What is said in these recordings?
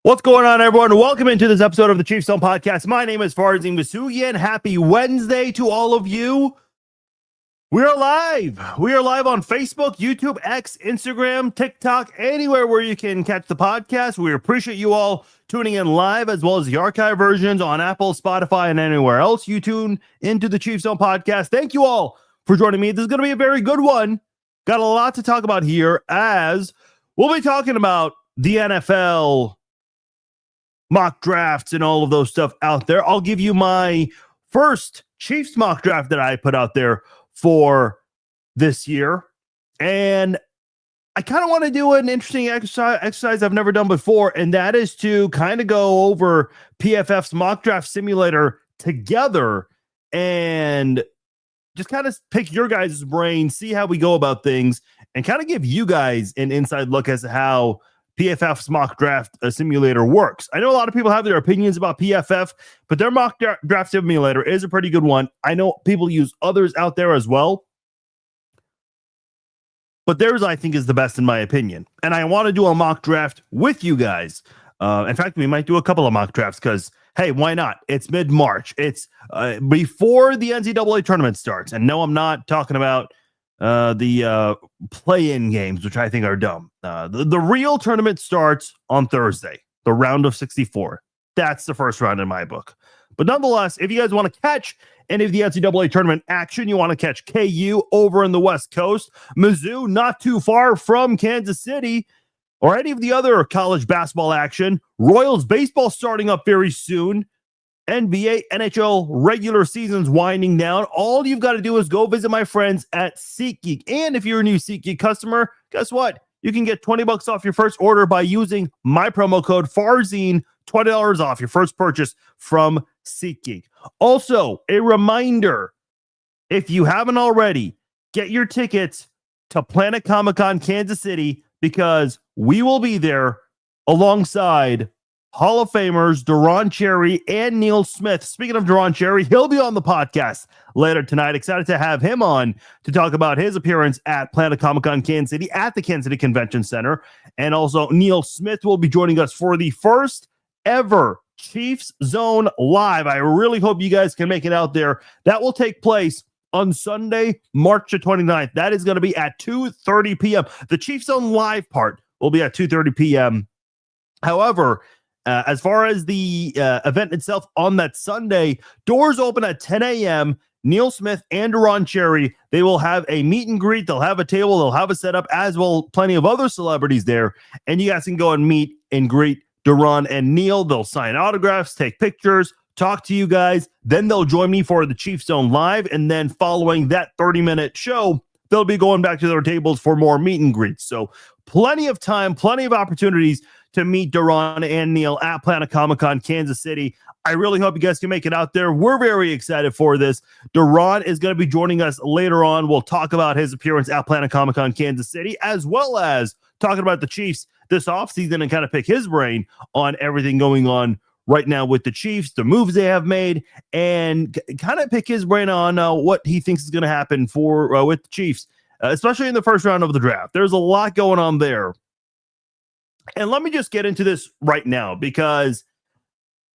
What's going on, everyone? Welcome into this episode of the Chiefs Zone Podcast. My name is Farzin Vasugian. Happy Wednesday to all of you. We are live. We are live on Facebook, YouTube, X, Instagram, TikTok, anywhere where you can catch the podcast. We appreciate you all tuning in live, as well as the archive versions on Apple, Spotify, and anywhere else you tune into the Chiefs Zone Podcast. Thank you all for joining me. This is going to be a very good one. Got a lot to talk about here, as we'll be talking about the NFL mock drafts and all of those stuff out there. I'll give you my first Chiefs mock draft that I put out there for this year. And I kind of want to do an interesting exercise I've never done before, and that is to kind of go over PFF's mock draft simulator together and just kind of pick your guys' brain, see how we go about things, and kind of give you guys an inside look as to how PFF's mock draft simulator works. I know a lot of people have their opinions about PFF, but their mock draft simulator is a pretty good one. I know people use others out there as well, but theirs, I think, is the best in my opinion. And I want to do a mock draft with you guys. In fact, we might do a couple of mock drafts because, hey, why not? It's mid-March. It's before the NCAA tournament starts. And no, I'm not talking about the play-in games, which I think are dumb. The real tournament starts on Thursday, the round of 64. That's the first round in my book. But nonetheless, if you guys want to catch any of the NCAA tournament action, you want to catch KU over in the West Coast, Mizzou not too far from Kansas City, or any of the other college basketball action, Royals baseball starting up very soon, NBA, NHL regular season's winding down. All you've got to do is go visit my friends at SeatGeek. And if you're a new SeatGeek customer, guess what? You can get $20 off your first order by using my promo code Farzine, $20 off your first purchase from SeatGeek. Also, a reminder, if you haven't already, get your tickets to Planet Comic-Con Kansas City, because we will be there alongside Hall of Famers Deron Cherry and Neil Smith. Speaking of Deron Cherry, he'll be on the podcast later tonight. Excited to have him on to talk about his appearance at Planet Comic-Con Kansas City at the Kansas City Convention Center. And also Neil Smith will be joining us for the first ever Chiefs Zone Live. I really hope you guys can make it out there. That will take place on Sunday, March the 29th. That is going to be at 2:30 p.m. The Chiefs Zone Live part will be at 2:30 p.m. However, as far as the event itself on that Sunday, doors open at 10 a.m. Neil Smith and Deron Cherry, they will have a meet and greet. They'll have a table. They'll have a setup, as well plenty of other celebrities there. And you guys can go and meet and greet Deron and Neil. They'll sign autographs, take pictures, talk to you guys. Then they'll join me for the Chiefs Zone Live. And then following that 30-minute show, they'll be going back to their tables for more meet and greets. So plenty of time, plenty of opportunities to meet Deron and Neil at Planet Comic-Con Kansas City. I really hope you guys can make it out there. We're very excited for this. Deron is going to be joining us later on. We'll talk about his appearance at Planet Comic-Con Kansas City, as well as talking about the Chiefs this offseason and kind of pick his brain on everything going on right now with the Chiefs, the moves they have made, and kind of pick his brain on what he thinks is going to happen for with the Chiefs, especially in the first round of the draft. There's a lot going on there. And let me just get into this right now, because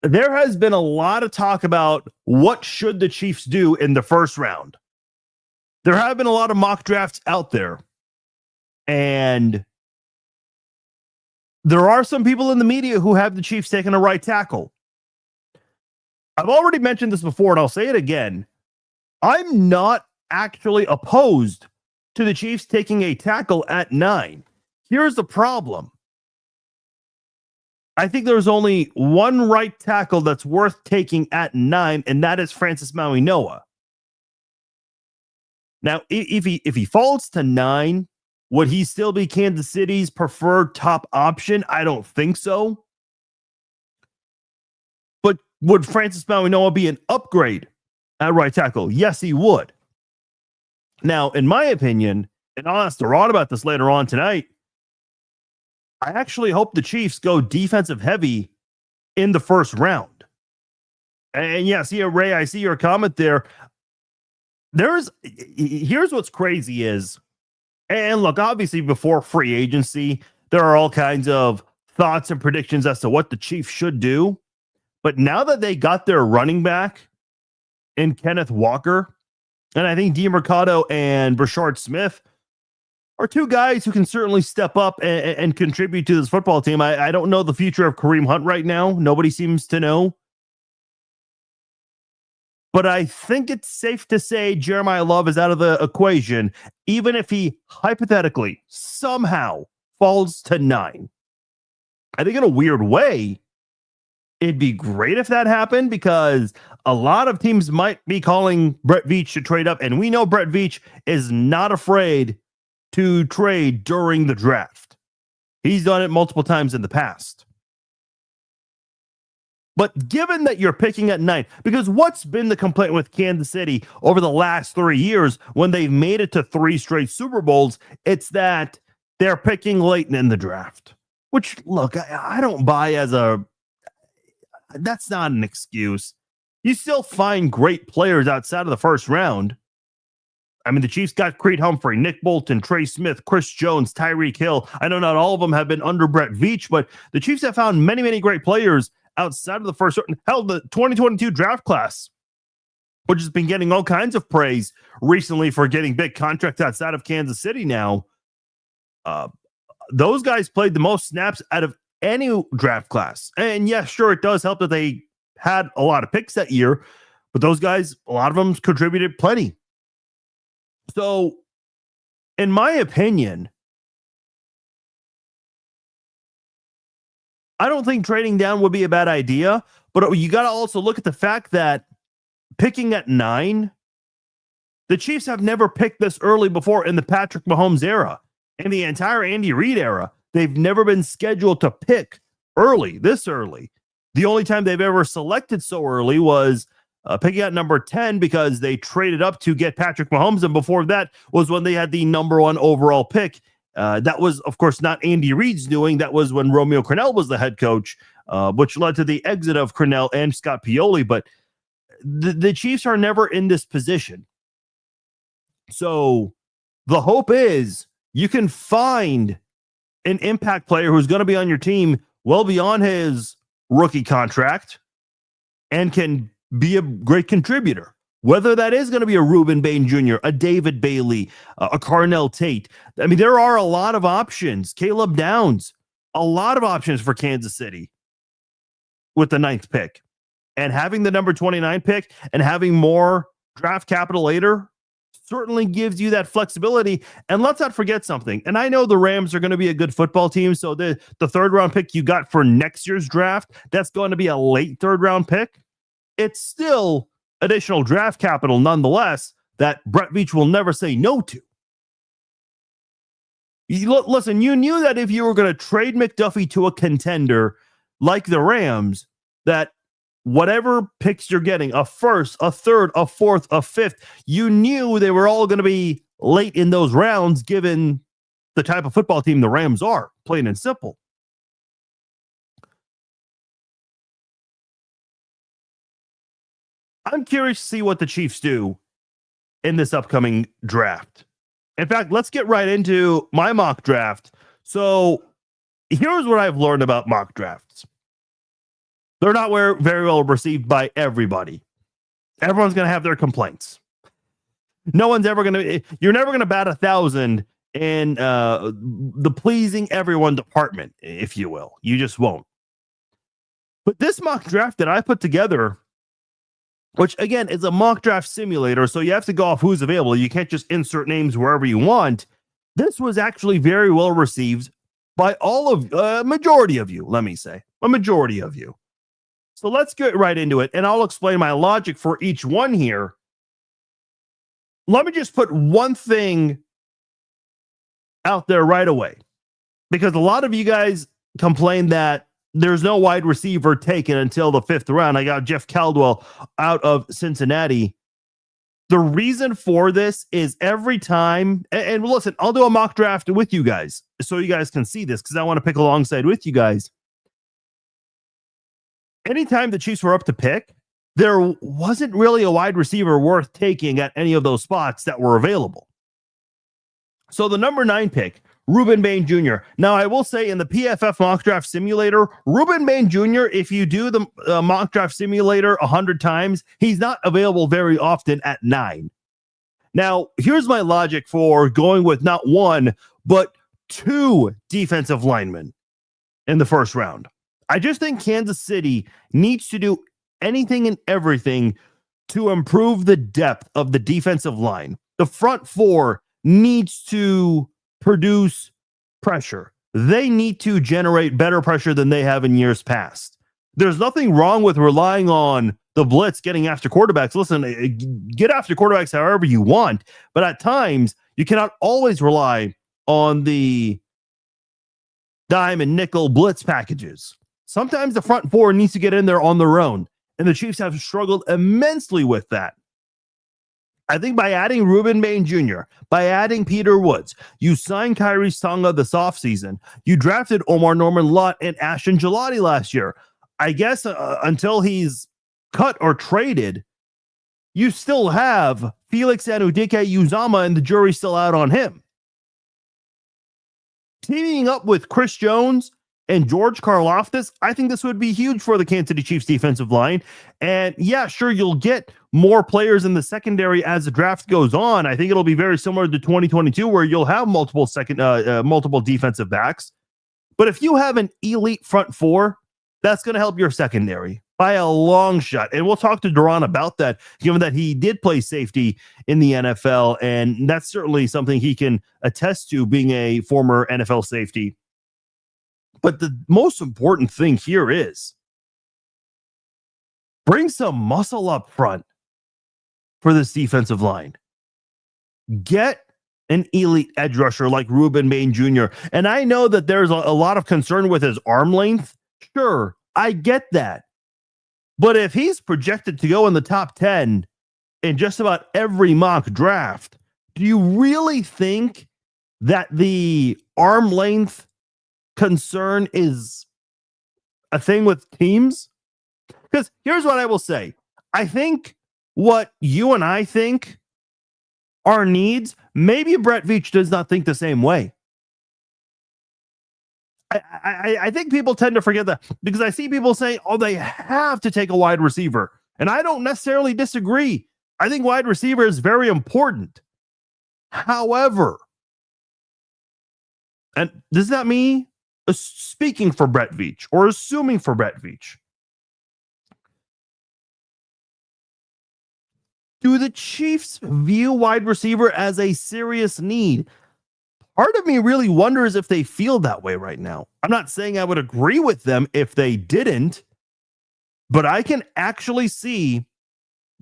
there has been a lot of talk about what should the Chiefs do in the first round. There have been a lot of mock drafts out there, and there are some people in the media who have the Chiefs taking a right tackle. I've already mentioned this before, and I'll say it again. I'm not actually opposed to the Chiefs taking a tackle at 9. Here's the problem. I think there's only one right tackle that's worth taking at 9, and that is Francis Maui-Noah. Now, if he falls to 9, would he still be Kansas City's preferred top option? I don't think so. But would Francis Maui-Noah be an upgrade at right tackle? Yes, he would. Now, in my opinion, and I'll ask Deron about this later on tonight, I actually hope the Chiefs go defensive heavy in the first round. And yeah, see, Ray, I see your comment there. Here's what's crazy is, and look, obviously before free agency, there are all kinds of thoughts and predictions as to what the Chiefs should do. But now that they got their running back in Kenneth Walker, and I think DeMercado and Brashard Smith are two guys who can certainly step up and contribute to this football team. I don't know the future of Kareem Hunt right now. Nobody seems to know. But I think it's safe to say Jeremiah Love is out of the equation, even if he hypothetically somehow falls to 9. I think in a weird way, it'd be great if that happened, because a lot of teams might be calling Brett Veach to trade up, and we know Brett Veach is not afraid to trade during the draft. He's done it multiple times in the past. But given that you're picking at 9, because what's been the complaint with Kansas City over the last 3 years when they've made it to 3 straight Super Bowls, it's that they're picking late in the draft. Which, look, I don't buy as a... That's not an excuse. You still find great players outside of the first round. I mean, the Chiefs got Creed Humphrey, Nick Bolton, Trey Smith, Chris Jones, Tyreek Hill. I know not all of them have been under Brett Veach, but the Chiefs have found many, many great players outside of the first round. Hell, the 2022 draft class, which has been getting all kinds of praise recently for getting big contracts outside of Kansas City now. Those guys played the most snaps out of any draft class. And yes, sure, it does help that they had a lot of picks that year, but those guys, a lot of them contributed plenty. So, in my opinion, I don't think trading down would be a bad idea, but you got to also look at the fact that picking at 9, the Chiefs have never picked this early before in the Patrick Mahomes era. In the entire Andy Reid era, they've never been scheduled to pick this early. The only time they've ever selected so early was picking at number 10 because they traded up to get Patrick Mahomes. And before that was when they had the number 1 overall pick. That was, of course, not Andy Reid's doing. That was when Romeo Crennel was the head coach, which led to the exit of Crennel and Scott Pioli. But the Chiefs are never in this position. So the hope is you can find an impact player who's going to be on your team well beyond his rookie contract and can be a great contributor. Whether that is going to be a Reuben Bain Jr., a David Bailey, a Carnell Tate. I mean, there are a lot of options. Caleb Downs, a lot of options for Kansas City with the 9th pick. And having the number 29 pick and having more draft capital later certainly gives you that flexibility. And let's not forget something. And I know the Rams are going to be a good football team. So the 3rd round pick you got for next year's draft, that's going to be a late 3rd round pick. It's still additional draft capital nonetheless that Brett Veach will never say no to. Listen, you knew that if you were going to trade McDuffie to a contender like the Rams, that whatever picks you're getting, a 1st, a 3rd, a 4th, a 5th, you knew they were all going to be late in those rounds given the type of football team the Rams are, plain and simple. I'm curious to see what the Chiefs do in this upcoming draft. In fact, let's get right into my mock draft. So here's what I've learned about mock drafts. They're not very well received by everybody. Everyone's going to have their complaints. No one's ever going to, you're never going to bat 1,000 in the pleasing everyone department, if you will. You just won't. But this mock draft that I put together, which again is a mock draft simulator, so you have to go off who's available. You can't just insert names wherever you want. This was actually very well received by all of, majority of you, let me say, a majority of you. So let's get right into it, and I'll explain my logic for each one here. Let me just put one thing out there right away, because a lot of you guys complain that there's no wide receiver taken until the 5th round. I got Jeff Caldwell out of Cincinnati. The reason for this is every time, and listen, I'll do a mock draft with you guys so you guys can see this, because I want to pick alongside with you guys. Anytime the Chiefs were up to pick, there wasn't really a wide receiver worth taking at any of those spots that were available. So the number 9 pick, Ruben Bain Jr. Now, I will say in the PFF mock draft simulator, Ruben Bain Jr., if you do the mock draft simulator 100 times, he's not available very often at 9. Now, here's my logic for going with not one, but 2 defensive linemen in the first round. I just think Kansas City needs to do anything and everything to improve the depth of the defensive line. The front 4 needs to produce pressure. They need to generate better pressure than they have in years past. There's nothing wrong with relying on the blitz getting after quarterbacks. Listen, get after quarterbacks however you want, but at times you cannot always rely on the dime and nickel blitz packages. Sometimes the front 4 needs to get in there on their own, and the Chiefs have struggled immensely with that. I think by adding Ruben Bain Jr., by adding Peter Woods, you signed Kyrie Tonga this offseason. You drafted Omar Norman-Lott and Ashton Gelati last year. I guess until he's cut or traded, you still have Felix Anudike-Uzomah, and the jury's still out on him. Teaming up with Chris Jones and George Karlaftis, I think this would be huge for the Kansas City Chiefs defensive line. And yeah, sure, you'll get more players in the secondary as the draft goes on. I think it'll be very similar to 2022, where you'll have multiple defensive backs. But if you have an elite front 4, that's going to help your secondary by a long shot. And we'll talk to Deron about that, given that he did play safety in the NFL. And that's certainly something he can attest to, being a former NFL safety. But the most important thing here is bring some muscle up front for this defensive line. Get an elite edge rusher like Ruben Bain Jr. And I know that there's a lot of concern with his arm length. Sure, I get that. But if he's projected to go in the top 10 in just about every mock draft, do you really think that the arm length concern is a thing with teams? Because here's what I will say. I think what you and I think are needs, maybe Brett Veach does not think the same way. I think people tend to forget that, because I see people say, oh, they have to take a wide receiver. And I don't necessarily disagree. I think wide receiver is very important. However, and this is not me speaking for Brett Veach or assuming for Brett Veach. Do the Chiefs view wide receiver as a serious need? Part of me really wonders if they feel that way right now. I'm not saying I would agree with them if they didn't, but I can actually see,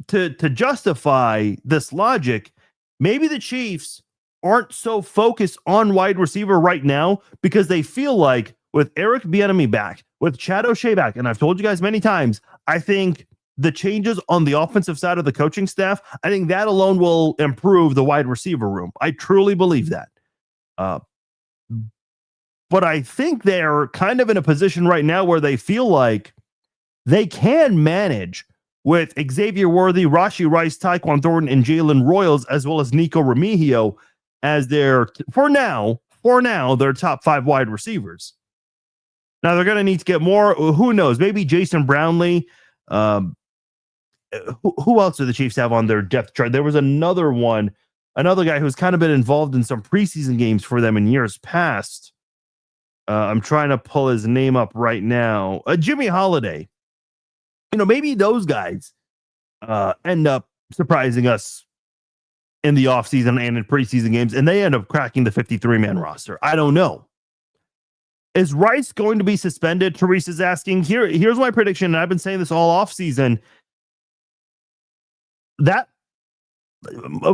to justify this logic, maybe the Chiefs aren't so focused on wide receiver right now because they feel like with Eric Bieniemy back, with Chad O'Shea back, and I've told you guys many times, I think the changes on the offensive side of the coaching staff, I think that alone will improve the wide receiver room. I truly believe that. But I think they're kind of in a position right now where they feel like they can manage with Xavier Worthy, Rashee Rice, Tyquan Thornton, and Jalen Royals, as well as Nico Remigio, as their, for now, their top 5 wide receivers. Now they're going to need to get more. Who knows? Maybe Jason Brownlee. Who else do the Chiefs have on their depth chart? There was another guy who's kind of been involved in some preseason games for them in years past. I'm trying to pull his name up right now. Jimmy Holiday. Maybe those guys end up surprising us in the offseason and in preseason games, and they end up cracking the 53-man roster. I don't know. Is Rice going to be suspended? Therese is asking. Here's my prediction, and I've been saying this all offseason.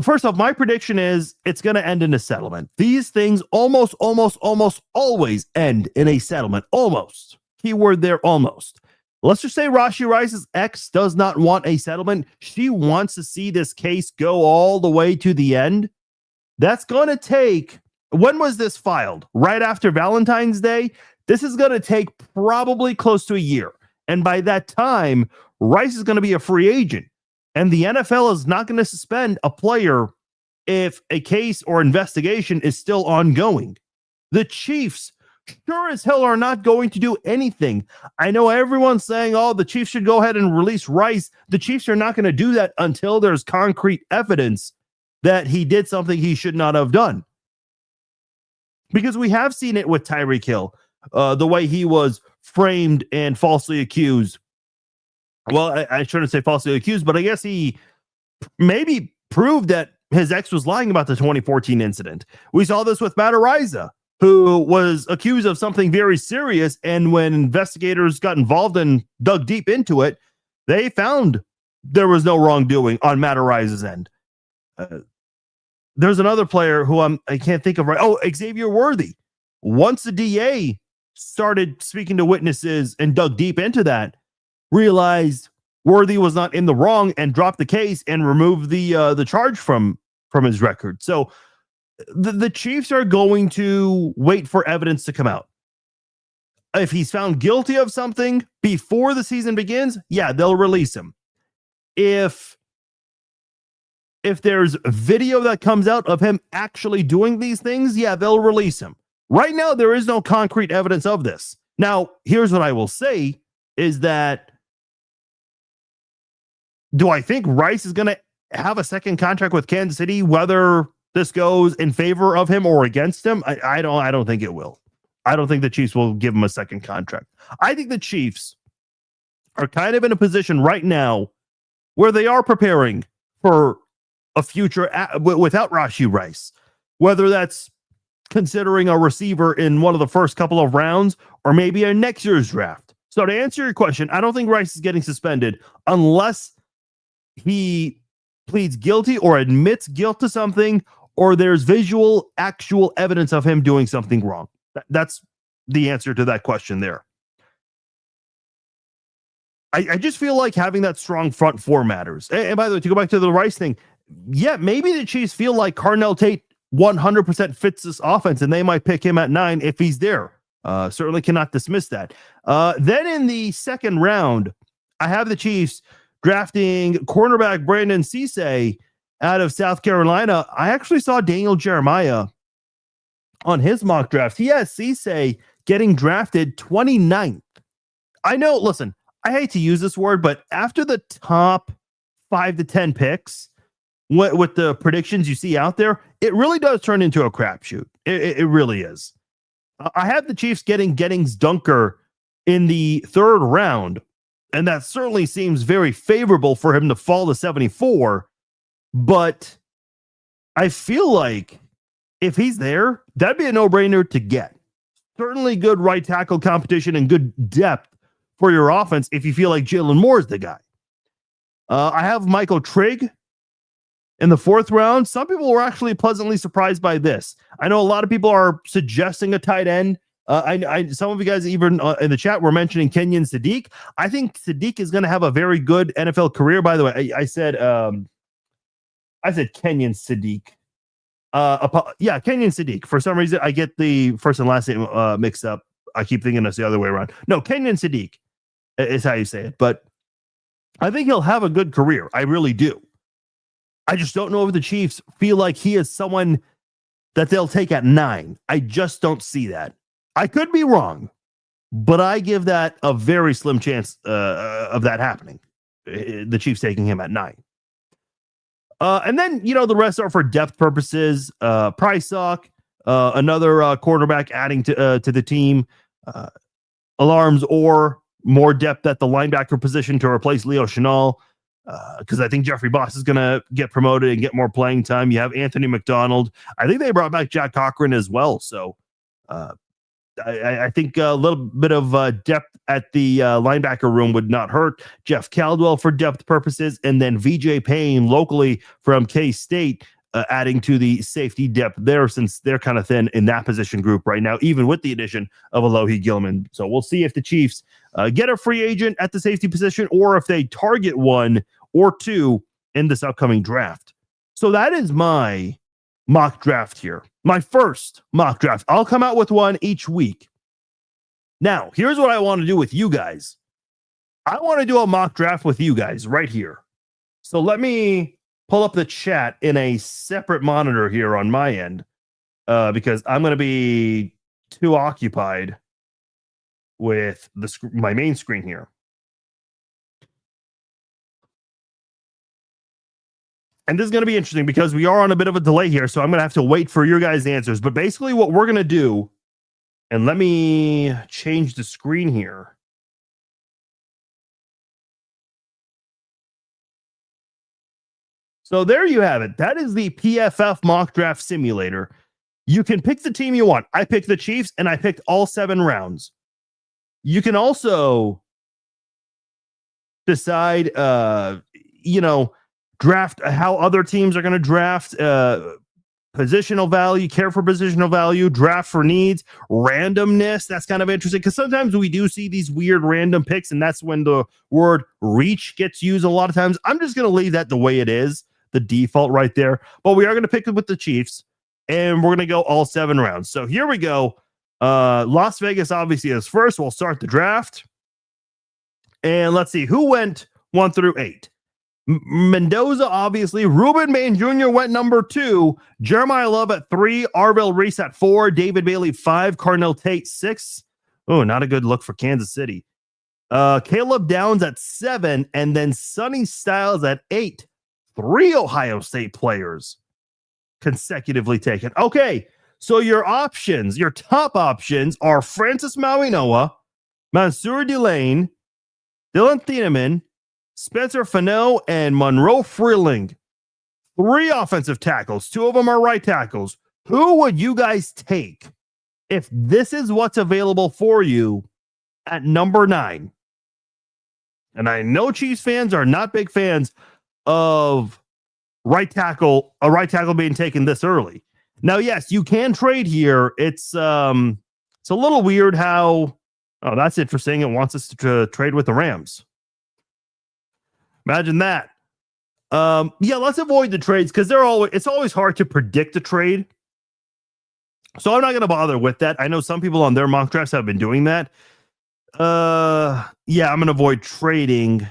First off, my prediction is it's going to end in a settlement. These things almost always end in a settlement. Almost. Keyword there, almost. Let's just say Rashee Rice's ex does not want a settlement. She wants to see this case go all the way to the end. That's going to take, when was this filed? Right after Valentine's Day? This is going to take probably close to a year. And by that time, Rice is going to be a free agent. And the NFL is not going to suspend a player if a case or investigation is still ongoing. The Chiefs sure as hell are not going to do anything. I know everyone's saying, oh, the Chiefs should go ahead and release Rice. The Chiefs are not going to do that until there's concrete evidence that he did something he should not have done. Because we have seen it with Tyreek Hill, the way he was framed and falsely accused. Well, I shouldn't say falsely accused, but I guess he maybe proved that his ex was lying about the 2014 incident. We saw this with Matt Araiza, who was accused of something very serious. And when investigators got involved and dug deep into it, they found there was no wrongdoing on Matt Araiza's end. There's another player who I can't think of right. Oh, Xavier Worthy. Once the DA started speaking to witnesses and dug deep into that, realized Worthy was not in the wrong and dropped the case and removed the charge from his record. So the Chiefs are going to wait for evidence to come out. If he's found guilty of something before the season begins, yeah, they'll release him. If there's video that comes out of him actually doing these things, yeah, they'll release him. Right now, there is no concrete evidence of this. Now, here's what I will say is that, do I think Rice is going to have a second contract with Kansas City, whether this goes in favor of him or against him? I don't think it will. I don't think the Chiefs will give him a second contract. I think the Chiefs are kind of in a position right now where they are preparing for a future without Rashee Rice, whether that's considering a receiver in one of the first couple of rounds or maybe a next year's draft. So to answer your question, I don't think Rice is getting suspended unless he pleads guilty or admits guilt to something, or there's visual, actual evidence of him doing something wrong. That's the answer to that question there. I just feel like having that strong front four matters. And by the way, to go back to the Rice thing, yeah, maybe the Chiefs feel like Carnell Tate 100% fits this offense, and they might pick him at 9 if he's there. Certainly cannot dismiss that. Then in the second round, I have the Chiefs drafting cornerback Brandon Cisse out of South Carolina. I actually saw Daniel Jeremiah on his mock draft. He has Cisse getting drafted 29th. I know, listen, I hate to use this word, but after the top 5 to 10 picks, with the predictions you see out there, it really does turn into a crapshoot. It really is. I have the Chiefs getting Gettings Dunker in the third round, and that certainly seems very favorable for him to fall to 74. But I feel like if he's there, that'd be a no-brainer to get. Certainly good right tackle competition and good depth for your offense if you feel like Jalen Moore is the guy. I have Michael Trigg in the fourth round. Some people were actually pleasantly surprised by this. I know a lot of people are suggesting a tight end. Some of you guys even in the chat were mentioning Kenyon Sadiq. I think Sadiq is going to have a very good NFL career. By the way, I said Kenyon Sadiq. Kenyon Sadiq. For some reason, I get the first and last name mixed up. I keep thinking it's the other way around. No, Kenyon Sadiq is how you say it. But I think he'll have a good career. I really do. I just don't know if the Chiefs feel like he is someone that they'll take at 9. I just don't see that. I could be wrong, but I give that a very slim chance of that happening. The Chiefs taking him at 9. And then, the rest are for depth purposes. Prysock, another quarterback adding to the team. Alarms or more depth at the linebacker position to replace Leo Chenal. Because I think Jeffrey Boss is going to get promoted and get more playing time. You have Anthony McDonald. I think they brought back Jack Cochran as well. So I think a little bit of depth at the linebacker room would not hurt. Jeff Caldwell for depth purposes, and then VJ Payne locally from K-State adding to the safety depth there, since they're kind of thin in that position group right now, even with the addition of Alohi Gilman. So we'll see if the Chiefs get a free agent at the safety position, or if they target one or two in this upcoming draft. So that is my mock draft here. My first mock draft. I'll come out with one each week. Now, here's what I want to do with you guys. I want to do a mock draft with you guys right here. So let me pull up the chat in a separate monitor here on my end, because I'm going to be too occupied with my main screen here. And this is going to be interesting because we are on a bit of a delay here, so I'm going to have to wait for your guys' answers. But basically what we're going to do, and let me change the screen here. So there you have it. That is the PFF mock draft simulator. You can pick the team you want. I picked the Chiefs, and I picked all 7 rounds. You can also decide, draft how other teams are going to draft, positional value, care for positional value, draft for needs, randomness. That's kind of interesting because sometimes we do see these weird random picks, and that's when the word reach gets used a lot of times. I'm just going to leave that the way it is, the default right there. But we are going to pick it with the Chiefs, and we're going to go all 7 rounds. So here we go. Las Vegas obviously is first. We'll start the draft. And let's see who went 1 through 8. Mendoza, obviously. Ruben Bain Jr. went number 2. Jeremiah Love at 3. Arvell Reese at 4. David Bailey 5. Carnell Tate 6. Oh, not a good look for Kansas City. Caleb Downs at 7. And then Sonny Styles at 8. 3 Ohio State players consecutively taken. Okay, so your options, your top options are Francis Mauigoa, Mansour Delane, Dylan Thieneman, Spencer Fano, and Monroe Freeling. 3 offensive tackles. 2 of them are right tackles. Who would you guys take if this is what's available for you at number 9? And I know Chiefs fans are not big fans of a right tackle being taken this early. Now, yes, you can trade here. It's a little weird how. Oh, that's interesting. It wants us to trade with the Rams. Imagine that. Yeah, let's avoid the trades because it's always hard to predict a trade. So I'm not going to bother with that. I know some people on their mock drafts have been doing that. Yeah, I'm going to avoid trading.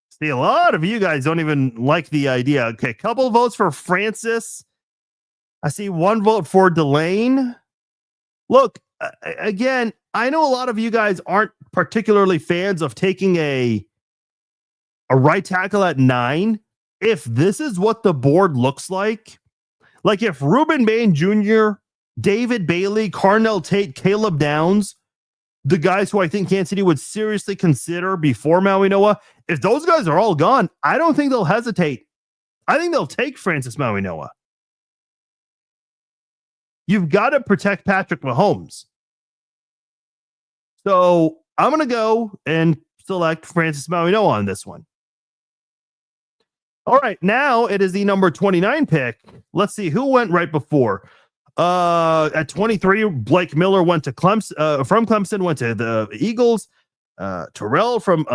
See, a lot of you guys don't even like the idea. Okay, couple votes for Francis. I see 1 vote for Delane. Look, again, I know a lot of you guys aren't particularly fans of taking a right tackle at 9. If this is what the board looks like if Ruben Bain Jr., David Bailey, Carnell Tate, Caleb Downs, the guys who I think Kansas City would seriously consider before Mauigoa, if those guys are all gone, I don't think they'll hesitate. I think they'll take Francis Mauigoa. You've got to protect Patrick Mahomes. So I'm going to go and select Francis Mauigoa on this one. All right, now it is the number 29 pick. Let's see who went right before. At 23, Blake Miller went to Clemson. From Clemson, went to the Eagles. Terrell from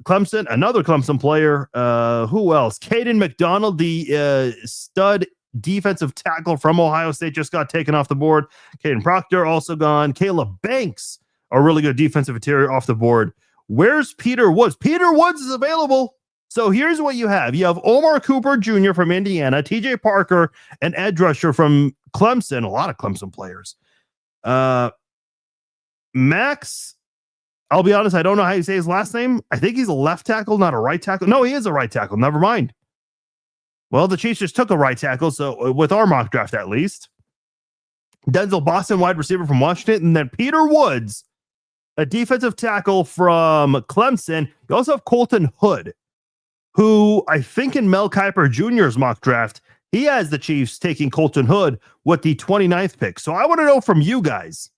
Clemson, another Clemson player. Who else? Caden McDonald, the stud defensive tackle from Ohio State, just got taken off the board. Caden Proctor also gone. Caleb Banks, a really good defensive interior, off the board. Where's Peter Woods? Peter Woods is available. So here's what you have. You have Omar Cooper Jr. from Indiana, TJ Parker, an edge rusher from Clemson, a lot of Clemson players. Max, I'll be honest, I don't know how you say his last name. I think he's a left tackle, not a right tackle. No, he is a right tackle. Never mind. Well, the Chiefs just took a right tackle, so with our mock draft at least. Denzel Boston, wide receiver from Washington, and then Peter Woods, a defensive tackle from Clemson. You also have Colton Hood, who I think in Mel Kiper Jr.'s mock draft, he has the Chiefs taking Colton Hood with the 29th pick. So I want to know from you guys,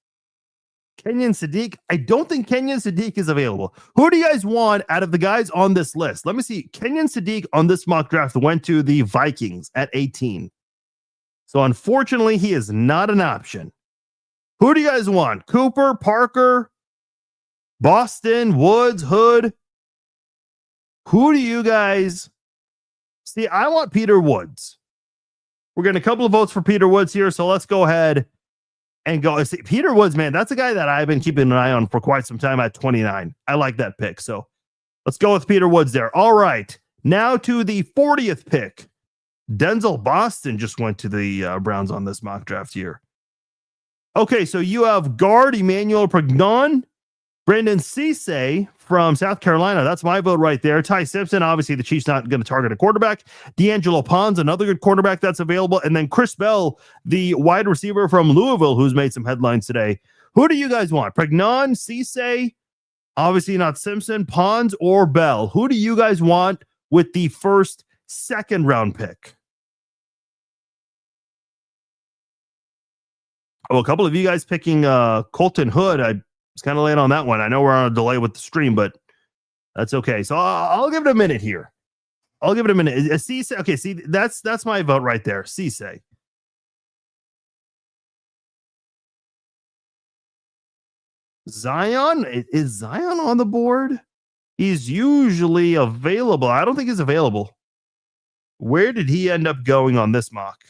Kenyon Sadiq. I don't think Kenyon Sadiq is available. Who do you guys want out of the guys on this list? Let me see. Kenyon Sadiq on this mock draft went to the Vikings at 18. So unfortunately, he is not an option. Who do you guys want? Cooper, Parker, Boston, Woods, Hood? Who do you guys see? I want Peter Woods. We're getting a couple of votes for Peter Woods here, so let's go ahead and go. See, Peter Woods, man, that's a guy that I've been keeping an eye on for quite some time at 29. I like that pick, so let's go with Peter Woods there. All right, now to the 40th pick. Denzel Boston just went to the Browns on this mock draft here. Okay, so you have guard Emmanuel Pregnon, Brandon Cisse from South Carolina. That's my vote right there. Ty Simpson, obviously the Chiefs not going to target a quarterback. D'Angelo Pons, another good quarterback that's available. And then Chris Bell, the wide receiver from Louisville, who's made some headlines today. Who do you guys want? Pregnon, Cisse, obviously not Simpson, Pons, or Bell. Who do you guys want with the first, second round pick? Oh, a couple of you guys picking Colton Hood. I was kind of late on that one. I know we're on a delay with the stream, but that's okay. So I'll give it a minute here. I'll give it a minute. Cisse, okay, see, that's my vote right there. Cisse. Zion? Is Zion on the board? He's usually available. I don't think he's available. Where did he end up going on this mock?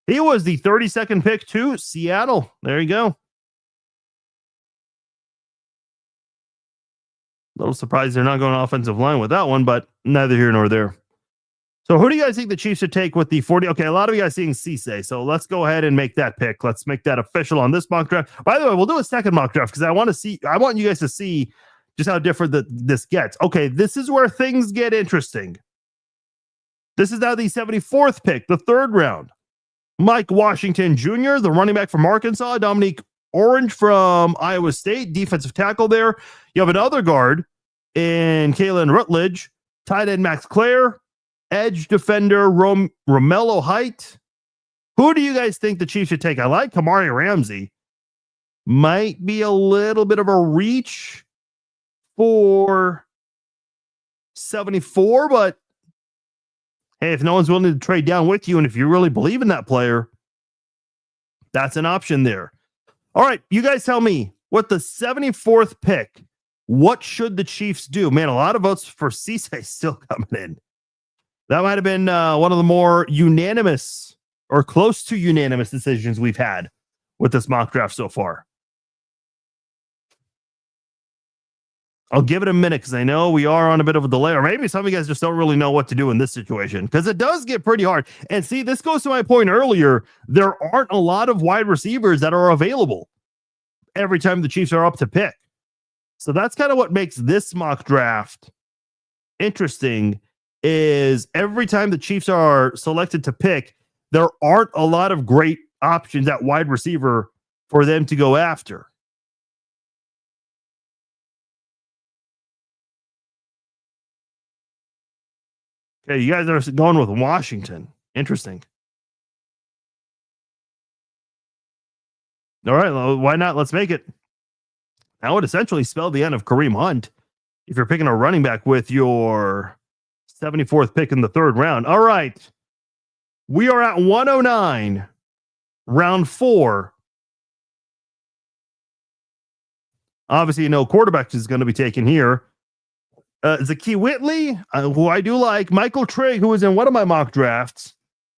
He was the 32nd pick to Seattle. There you go. A little surprised they're not going offensive line with that one, but neither here nor there. So who do you guys think the Chiefs should take with the 40? Okay, a lot of you guys seeing Cisse. So let's go ahead and make that pick. Let's make that official on this mock draft. By the way, we'll do a second mock draft because I want you guys to see just how different this gets. Okay, this is where things get interesting. This is now the 74th pick, the third round. Mike Washington Jr., the running back from Arkansas. Dominique Orange from Iowa State, defensive tackle there. You have another guard in Kalen Rutledge. Tight end Max Clare. Edge defender Romello Height. Who do you guys think the Chiefs should take? I like Kamari Ramsey. Might be a little bit of a reach for 74, but hey, if no one's willing to trade down with you, and if you really believe in that player, that's an option there. All right, you guys tell me, with the 74th pick, what should the Chiefs do? Man, a lot of votes for Cisse still coming in. That might have been one of the more unanimous or close to unanimous decisions we've had with this mock draft so far. I'll give it a minute because I know we are on a bit of a delay, or maybe some of you guys just don't really know what to do in this situation because it does get pretty hard. And see, this goes to my point earlier. There aren't a lot of wide receivers that are available every time the Chiefs are up to pick. So that's kind of what makes this mock draft interesting. Is every time the Chiefs are selected to pick, there aren't a lot of great options at wide receiver for them to go after. Okay, you guys are going with Washington. Interesting. All right, well, why not? Let's make it. That would essentially spell the end of Kareem Hunt if you're picking a running back with your 74th pick in the third round. All right. We are at 109, round 4. Obviously, no quarterback is going to be taken here. Zakee Whitley, who I do like. Michael Trigg, who was in one of my mock drafts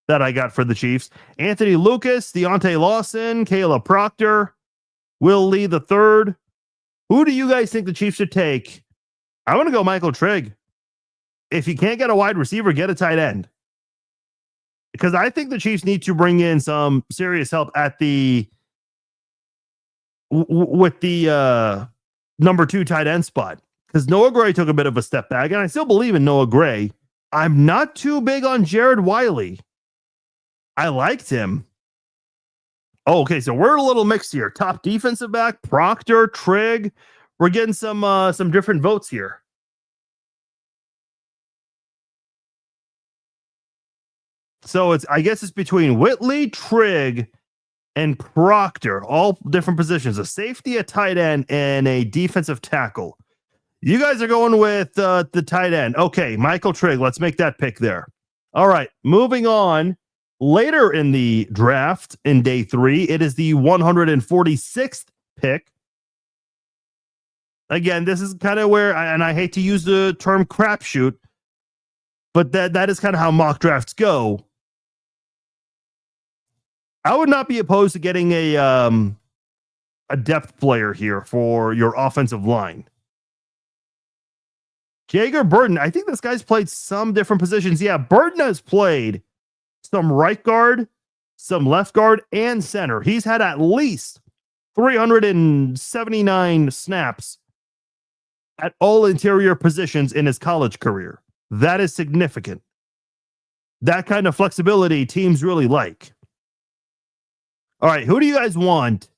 that I got for the Chiefs. Anthony Lucas, Deontay Lawson, Kayla Proctor, Will Lee III. Who do you guys think the Chiefs should take? I want to go Michael Trigg. If you can't get a wide receiver, get a tight end. Because I think the Chiefs need to bring in some serious help at with the number 2 tight end spot. Because Noah Gray took a bit of a step back, and I still believe in Noah Gray. I'm not too big on Jared Wiley. I liked him. Oh, okay, so we're a little mixed here. Top defensive back, Proctor, Trigg. We're getting some different votes here. So I guess it's between Whitley, Trigg, and Proctor, all different positions, a safety, a tight end, and a defensive tackle. You guys are going with the tight end. Okay, Michael Trigg, let's make that pick there. All right, moving on. Later in the draft, in day 3, it is the 146th pick. Again, this is kind of where, and I hate to use the term crapshoot, but that is kind of how mock drafts go. I would not be opposed to getting a depth player here for your offensive line. Jager Burton, I think this guy's played some different positions. Yeah, Burton has played some right guard, some left guard, and center. He's had at least 379 snaps at all interior positions in his college career. That is significant. That kind of flexibility teams really like. All right, who do you guys want?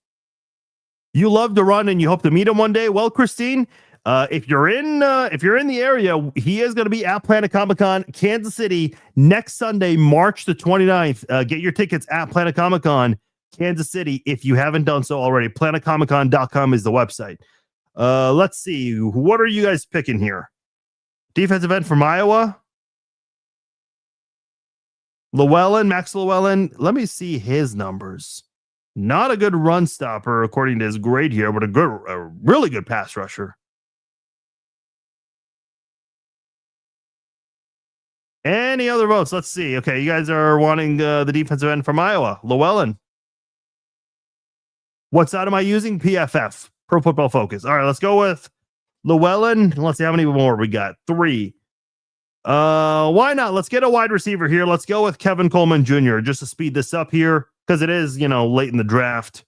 You love to run and you hope to meet him one day. Well, Christine, if you're in the area, he is going to be at Planet Comic-Con, Kansas City, next Sunday, March the 29th. Get your tickets at Planet Comic-Con, Kansas City, if you haven't done so already. PlanetComicCon.com is the website. Let's see. What are you guys picking here? Defensive end from Iowa? Max Llewellyn. Let me see his numbers. Not a good run stopper, according to his grade here, but a really good pass rusher. Any other votes? Let's see. Okay, you guys are wanting the defensive end from Iowa. Llewellyn. What side am I using? PFF, Pro Football Focus. All right, let's go with Llewellyn. Let's see how many more we got. 3. Why not? Let's get a wide receiver here. Let's go with Kevin Coleman Jr. just to speed this up here because it is, late in the draft.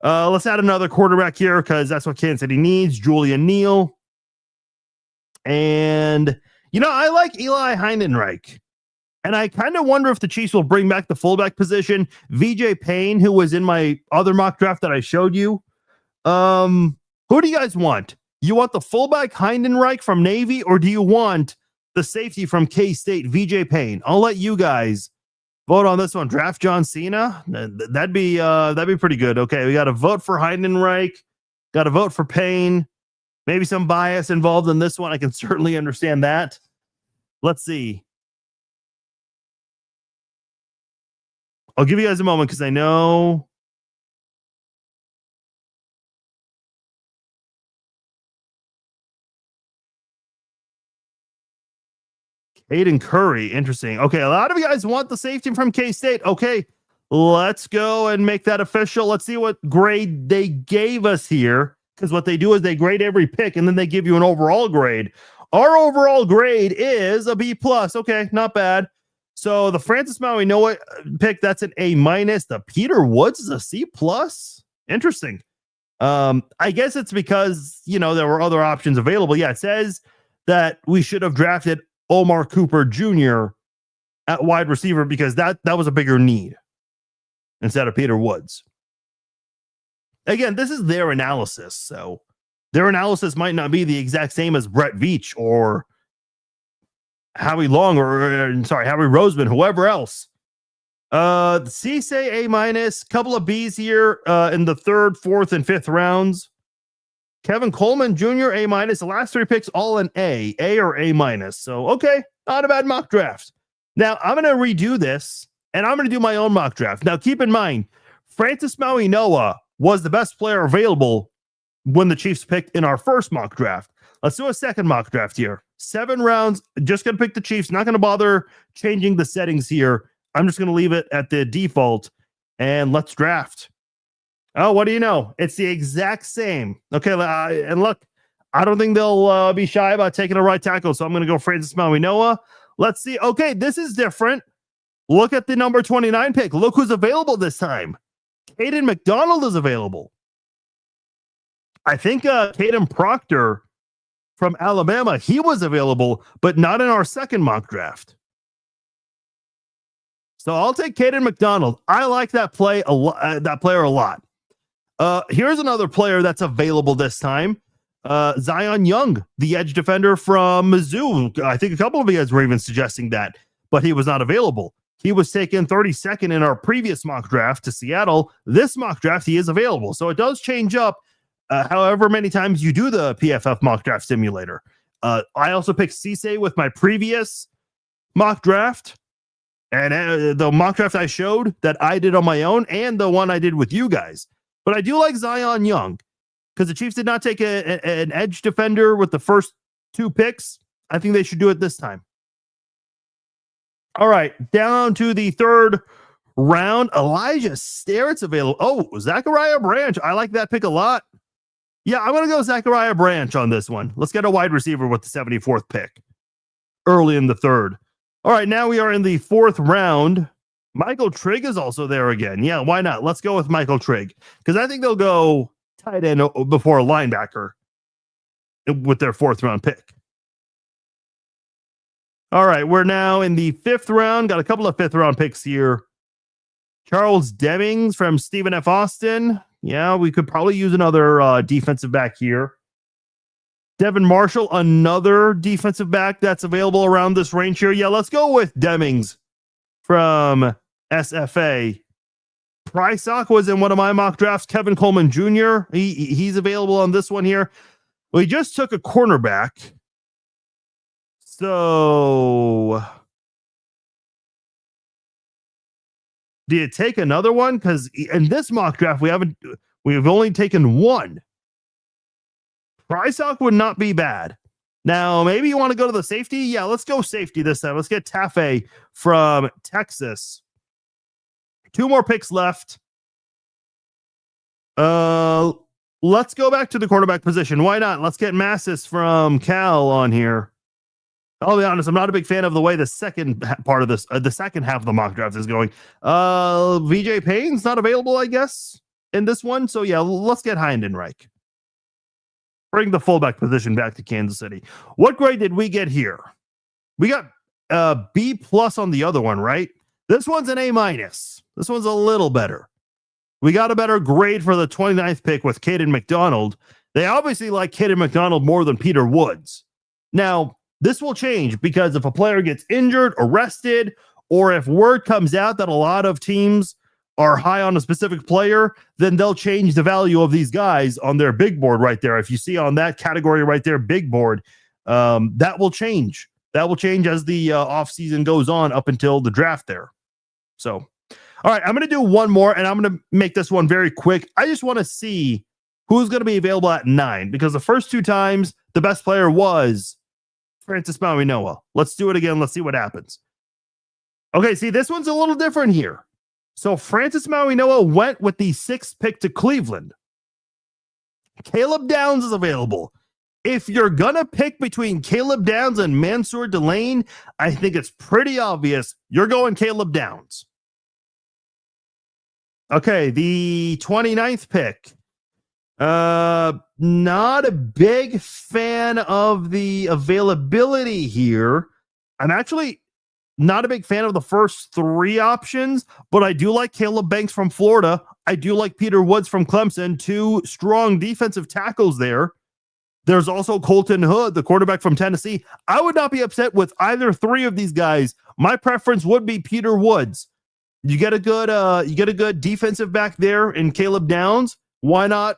Let's add another quarterback here because that's what Kansas City needs. Julian Neal. And, I like Eli Heidenreich. And I kind of wonder if the Chiefs will bring back the fullback position. VJ Payne, who was in my other mock draft that I showed you. Who do you guys want? You want the fullback Heidenreich from Navy, or do you want the safety from K-State, VJ Payne? I'll let you guys vote on this one. Draft John Cena. That'd be pretty good. Okay, we got to vote for Heidenreich. Got to vote for Payne. Maybe some bias involved in this one. I can certainly understand that. Let's see. I'll give you guys a moment because I know. Aiden Curry, interesting. Okay, a lot of you guys want the safety from K-State. Okay, let's go and make that official. Let's see what grade they gave us here, because what they do is they grade every pick, and then they give you an overall grade. Our overall grade is a B+. Okay, not bad. So the Francis Mauigoa pick, that's an A-. The Peter Woods is a C+. Interesting. I guess it's because, there were other options available. Yeah, it says that we should have drafted Omar Cooper Jr. at wide receiver because that was a bigger need instead of Peter Woods. Again, this is their analysis, so their analysis might not be the exact same as Brett Veach or Howie Long or Howie Roseman, whoever else. C say A-, couple of B's here in the 3rd, 4th, and 5th rounds. Kevin Coleman Jr., A-. The last 3 picks, all an A or A-. So, okay, not a bad mock draft. Now, I'm going to redo this, and I'm going to do my own mock draft. Now, keep in mind, Francis Mauigoa was the best player available when the Chiefs picked in our first mock draft. Let's do a second mock draft here. 7 rounds, just going to pick the Chiefs. Not going to bother changing the settings here. I'm just going to leave it at the default, and let's draft. Oh, what do you know? It's the exact same. Okay, and look, I don't think they'll be shy about taking a right tackle, so I'm going to go Francis Mauigoa. Let's see. Okay, this is different. Look at the number 29 pick. Look who's available this time. Caden McDonald is available. I think Caden Proctor from Alabama, he was available, but not in our second mock draft. So I'll take Caden McDonald. I like that player a lot. Here's another player that's available this time. Zion Young, the edge defender from Mizzou. I think a couple of you guys were even suggesting that, but he was not available. He was taken 32nd in our previous mock draft to Seattle. This mock draft, he is available. So it does change up however many times you do the PFF mock draft simulator. I also picked Cisse with my previous mock draft. And the mock draft I showed that I did on my own and the one I did with you guys. But I do like Zion Young because the Chiefs did not take an edge defender with the first 2 picks. I think they should do it this time. All right, down to the 3rd round. Elijah Starrett's available. Oh, Zachariah Branch. I like that pick a lot. Yeah, I'm going to go Zachariah Branch on this one. Let's get a wide receiver with the 74th pick early in the 3rd. All right, now we are in the 4th round. Michael Trigg is also there again. Yeah, why not? Let's go with Michael Trigg because I think they'll go tight end before a linebacker with their 4th round pick. All right, we're now in the 5th round. Got a couple of 5th round picks here. Charles Demings from Stephen F. Austin. Yeah, we could probably use another defensive back here. Devin Marshall, another defensive back that's available around this range here. Yeah, let's go with Demings from SFA. Prysock was in one of my mock drafts. Kevin Coleman Jr. He's available on this one here. We just took a cornerback. So do you take another one? Because in this mock draft, we've only taken one. Prysock would not be bad. Now, maybe you want to go to the safety. Yeah, let's go safety this time. Let's get Tafe from Texas. 2 more picks left. Let's go back to the quarterback position. Why not? Let's get Massis from Cal on here. I'll be honest, I'm not a big fan of the way the second part of this, the second half of the mock draft is going. VJ Payne's not available, I guess, in this one. So yeah, let's get Heidenreich. Bring the fullback position back to Kansas City. What grade did we get here? We got B plus on the other one, right? This one's an A minus. This one's a little better. We got a better grade for the 29th pick with Caden McDonald. They obviously like Caden McDonald more than Peter Woods. Now, this will change because if a player gets injured, arrested, or if word comes out that a lot of teams are high on a specific player, then they'll change the value of these guys on their big board right there. If you see on that category right there, big board, that will change. That will change as the offseason goes on up until the draft there. So, all right, I'm going to do one more, and I'm going to make this one very quick. I just want to see who's going to be available at 9, because the first 2 times, the best player was Francis Maui-Noah. Let's do it again. Let's see what happens. Okay, see, this one's a little different here. So Francis Maui-Noah went with the 6th pick to Cleveland. Caleb Downs is available. If you're going to pick between Caleb Downs and Mansour Delane, I think it's pretty obvious you're going Caleb Downs. Okay, the 29th pick. Not a big fan of the availability here. I'm actually not a big fan of the first 3 options, but I do like Caleb Banks from Florida. I do like Peter Woods from Clemson. 2 strong defensive tackles there. There's also Colton Hood, the quarterback from Tennessee. I would not be upset with either 3 of these guys. My preference would be Peter Woods. You get a good defensive back there in Caleb Downs. Why not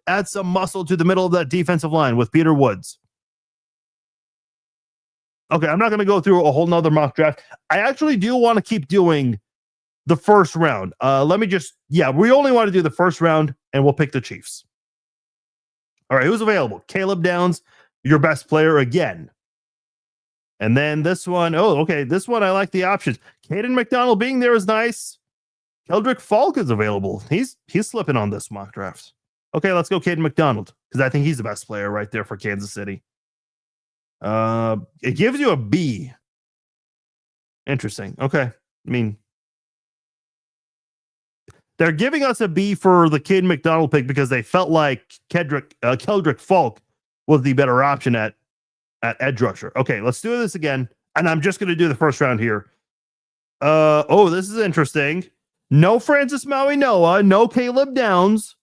add some muscle to the middle of that defensive line with Peter Woods? Okay, I'm not going to go through a whole nother mock draft. I actually do want to keep doing the first round. We only want to do the first round, and we'll pick the Chiefs. All right, who's available? Caleb Downs, your best player again. And then this one, this one, I like the options. Caden McDonald being there is nice. Keldrick Falk is available. He's slipping on this mock draft. Okay, let's go Caden McDonald, because I think he's the best player right there for Kansas City. It gives you a B. Interesting. Okay. I mean, they're giving us a B for the Caden McDonald pick because they felt like Keldrick Falk was the better option at edge rusher. Okay, let's do this again. And I'm just going to do the first round here. This is interesting. No Francis Maui-Noah, no Caleb Downs.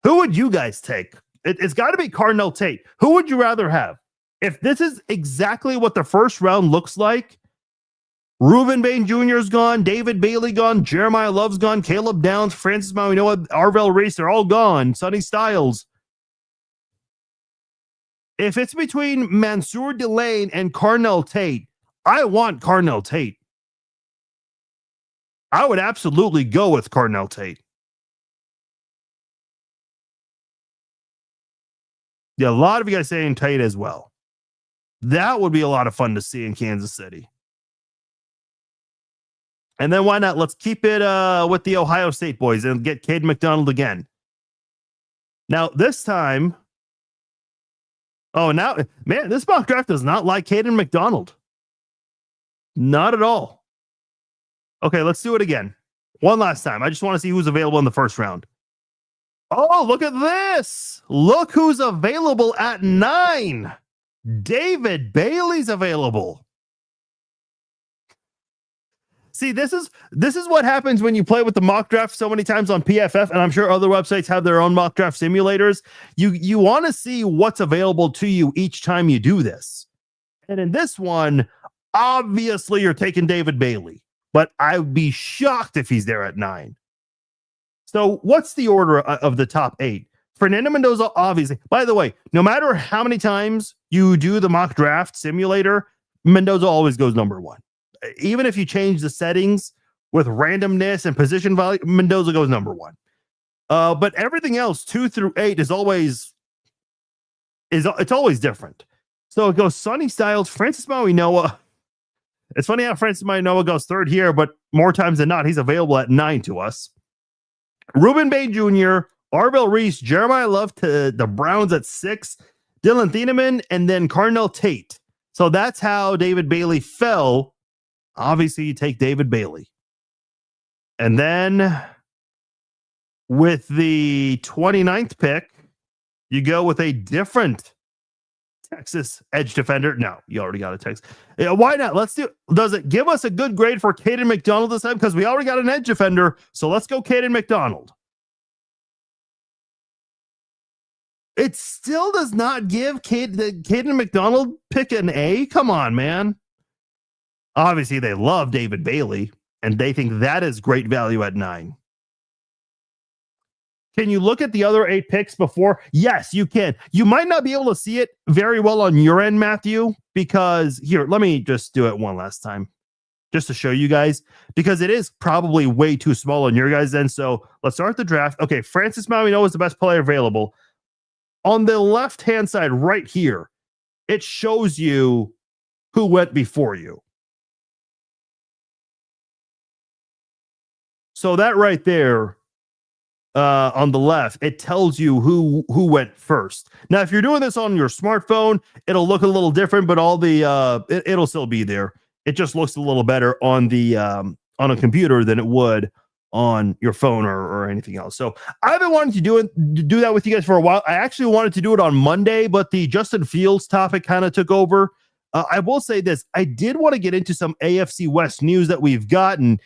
Who would you guys take? It's got to be Cardinal Tate. Who would you rather have? If this is exactly what the first round looks like, Reuben Bain Jr. is gone, David Bailey gone, Jeremiah Love's gone, Caleb Downs, Francis Maui-Noah, Arvell Reese, they're all gone, Sonny Styles. If it's between Mansour Delane and Cardinal Tate, I want Cardinal Tate. I would absolutely go with Cardinal Tate. Yeah, a lot of you guys saying Tate as well. That would be a lot of fun to see in Kansas City. And then why not? Let's keep it with the Ohio State boys and get Caden McDonald again. Now, this time... this mock draft does not like Caden McDonald. Not at all. Okay, let's do it again. One last time. I just want to see who's available in the first round. Oh, look at this. Look who's available at 9. David Bailey's available. See, this is what happens when you play with the mock draft so many times on PFF, and I'm sure other websites have their own mock draft simulators. You want to see what's available to you each time you do this. And in this one, obviously you're taking David Bailey, but I would be shocked if he's there at 9. So what's the order of the top 8? Fernando Mendoza, obviously. By the way, no matter how many times you do the mock draft simulator, Mendoza always goes number 1. Even if you change the settings with randomness and position value, Mendoza goes number 1. But everything else, 2 through 8, it's always different. So it goes Sonny Styles, Francis Mauigoa. It's funny how Francis Mauigoa goes 3rd here, but more times than not, he's available at 9 to us. Ruben Bay Jr., Arvell Reese, Jeremiah Love to the Browns at 6, Dylan Thieneman, and then Carnell Tate. So that's how David Bailey fell. Obviously, you take David Bailey. And then with the 29th pick, you go with a different Texas edge defender. No, you already got a Texas. Yeah, why not? Let's do. Does it give us a good grade for Caden McDonald this time? Because we already got an edge defender. So let's go Caden McDonald. It still does not give Caden McDonald pick an A. Come on, man. Obviously, they love David Bailey, and they think that is great value at 9. Can you look at the other 8 picks before? Yes, you can. You might not be able to see it very well on your end, Matthew, because here, let me just do it one last time just to show you guys, because it is probably way too small on your guys' end. So let's start the draft. Okay, Francis Mauigoa is the best player available. On the left-hand side right here, it shows you who went before you. So that right there on the left, it tells you who went first. Now, if you're doing this on your smartphone, it'll look a little different, but all the it'll still be there. It just looks a little better on the on a computer than it would on your phone or anything else. So I've been wanting to do that with you guys for a while. I actually wanted to do it on Monday, but the Justin Fields topic kind of took over. I will say this. I did want to get into some AFC West news that we've gotten.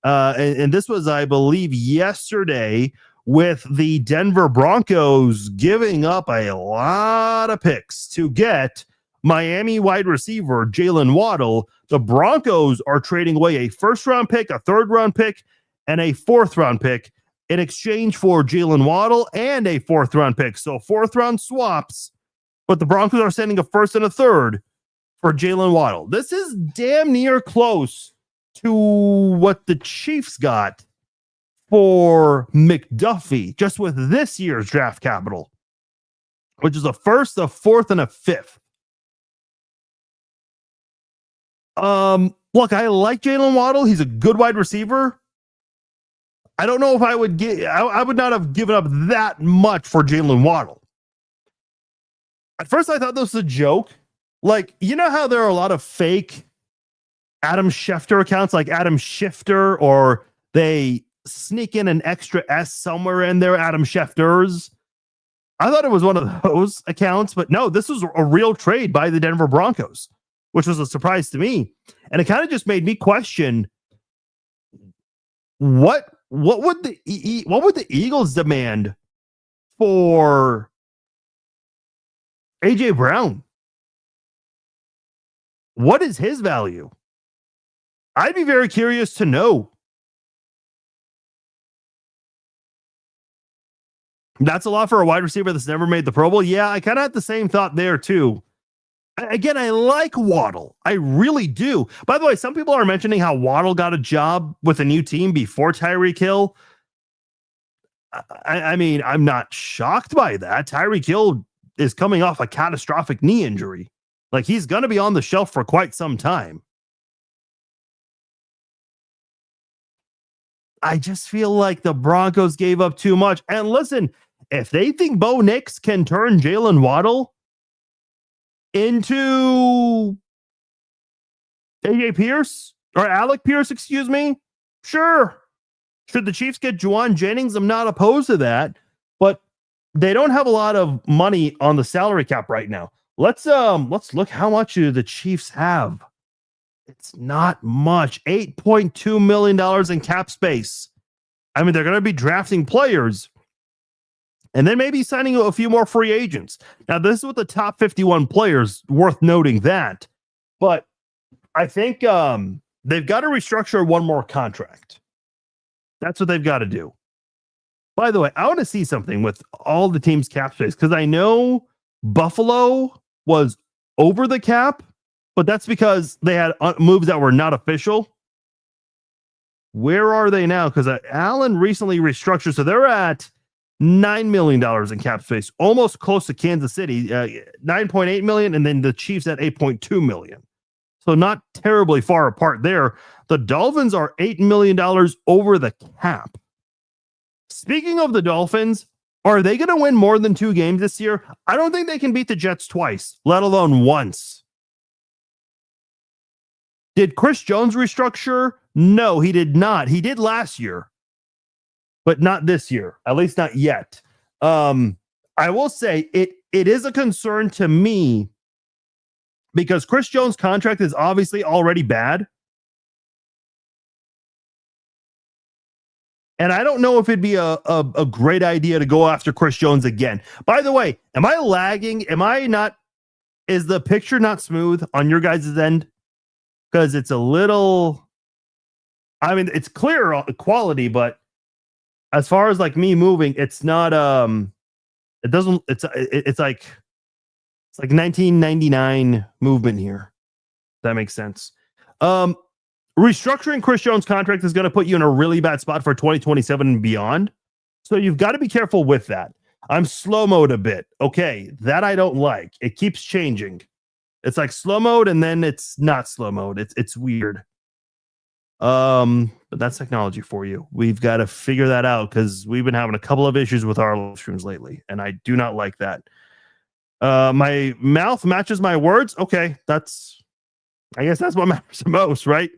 And this was, I believe, yesterday with the Denver Broncos giving up a lot of picks to get Miami wide receiver Jalen Waddle. The Broncos are trading away a 1st-round pick, a 3rd-round pick, and a 4th-round pick in exchange for Jalen Waddle and a 4th-round pick. So 4th-round swaps, but the Broncos are sending a 1st and a 3rd for Jalen Waddle. This is damn near close to what the Chiefs got for McDuffie just with this year's draft capital, which is a 1st, a 4th, and a 5th. Look, I like Jalen Waddle. He's a good wide receiver. I don't know if I would I would not have given up that much for Jalen Waddle. At first, I thought this was a joke. Like, you know how there are a lot of fake Adam Schefter accounts like Adam Shifter, or they sneak in an extra S somewhere in there, Adam Schefters. I thought it was one of those accounts, but no, this was a real trade by the Denver Broncos, which was a surprise to me. And it kind of just made me question what would the Eagles demand for AJ Brown? What is his value? I'd be very curious to know. That's a lot for a wide receiver that's never made the Pro Bowl. Yeah, I kind of had the same thought there too. Again, I like Waddle. I really do. By the way, some people are mentioning how Waddle got a job with a new team before Tyreek Hill. I mean, I'm not shocked by that. Tyreek Hill is coming off a catastrophic knee injury. Like, he's going to be on the shelf for quite some time. I just feel like the Broncos gave up too much. And listen, if they think Bo Nix can turn Jalen Waddle into AJ Pierce or Alec Pierce, excuse me, Sure. Should the Chiefs get Juwan Jennings? I'm not opposed to that, but they don't have a lot of money on the salary cap right now. Let's look how much do the Chiefs have. It's not much. $8.2 million in cap space. I mean, they're going to be drafting players and then maybe signing a few more free agents. Now, this is with the top 51 players, worth noting that. But I think they've got to restructure one more contract. That's what they've got to do. By the way, I want to see something with all the teams' cap space because I know Buffalo was over the cap, but that's because they had moves that were not official. Where are they now? Because Allen recently restructured, so they're at $9 million in cap space, almost close to Kansas City, $9.8 million, and then the Chiefs at $8.2 million. So not terribly far apart there. The Dolphins are $8 million over the cap. Speaking of the Dolphins, are they going to win more than 2 games this year? I don't think they can beat the Jets twice, let alone once. Did Chris Jones restructure? No, he did not. He did last year, but not this year, at least not yet. I will say it is a concern to me because Chris Jones' contract is obviously already bad. And I don't know if it'd be a great idea to go after Chris Jones again. By the way, am I lagging? Is the picture not smooth on your guys' end? Because it's a little, I mean, it's clear quality, but as far as like me moving, it's not, it's like 1999 movement here. That makes sense. Restructuring Chris Jones' contract is going to put you in a really bad spot for 2027 and beyond. So you've got to be careful with that. I'm slow-mode a bit. Okay, that I don't like. It keeps changing. It's like slow mode and then it's not slow mode. It's weird. But that's technology for you. We've got to figure that out because we've been having a couple of issues with our live streams lately, and I do not like that. My mouth matches my words. Okay, I guess that's what matters the most, right?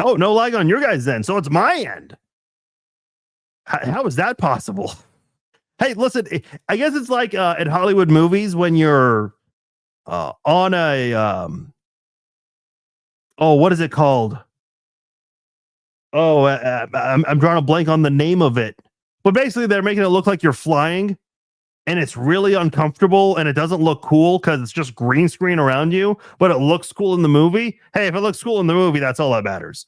Oh, no lag on your guys' end, so it's my end. How is that possible? Hey, listen, I guess it's like in Hollywood movies when you're on a what is it called? I'm drawing a blank on the name of it. But basically, they're making it look like you're flying, and it's really uncomfortable, and it doesn't look cool because it's just green screen around you, but it looks cool in the movie. Hey, if it looks cool in the movie, that's all that matters.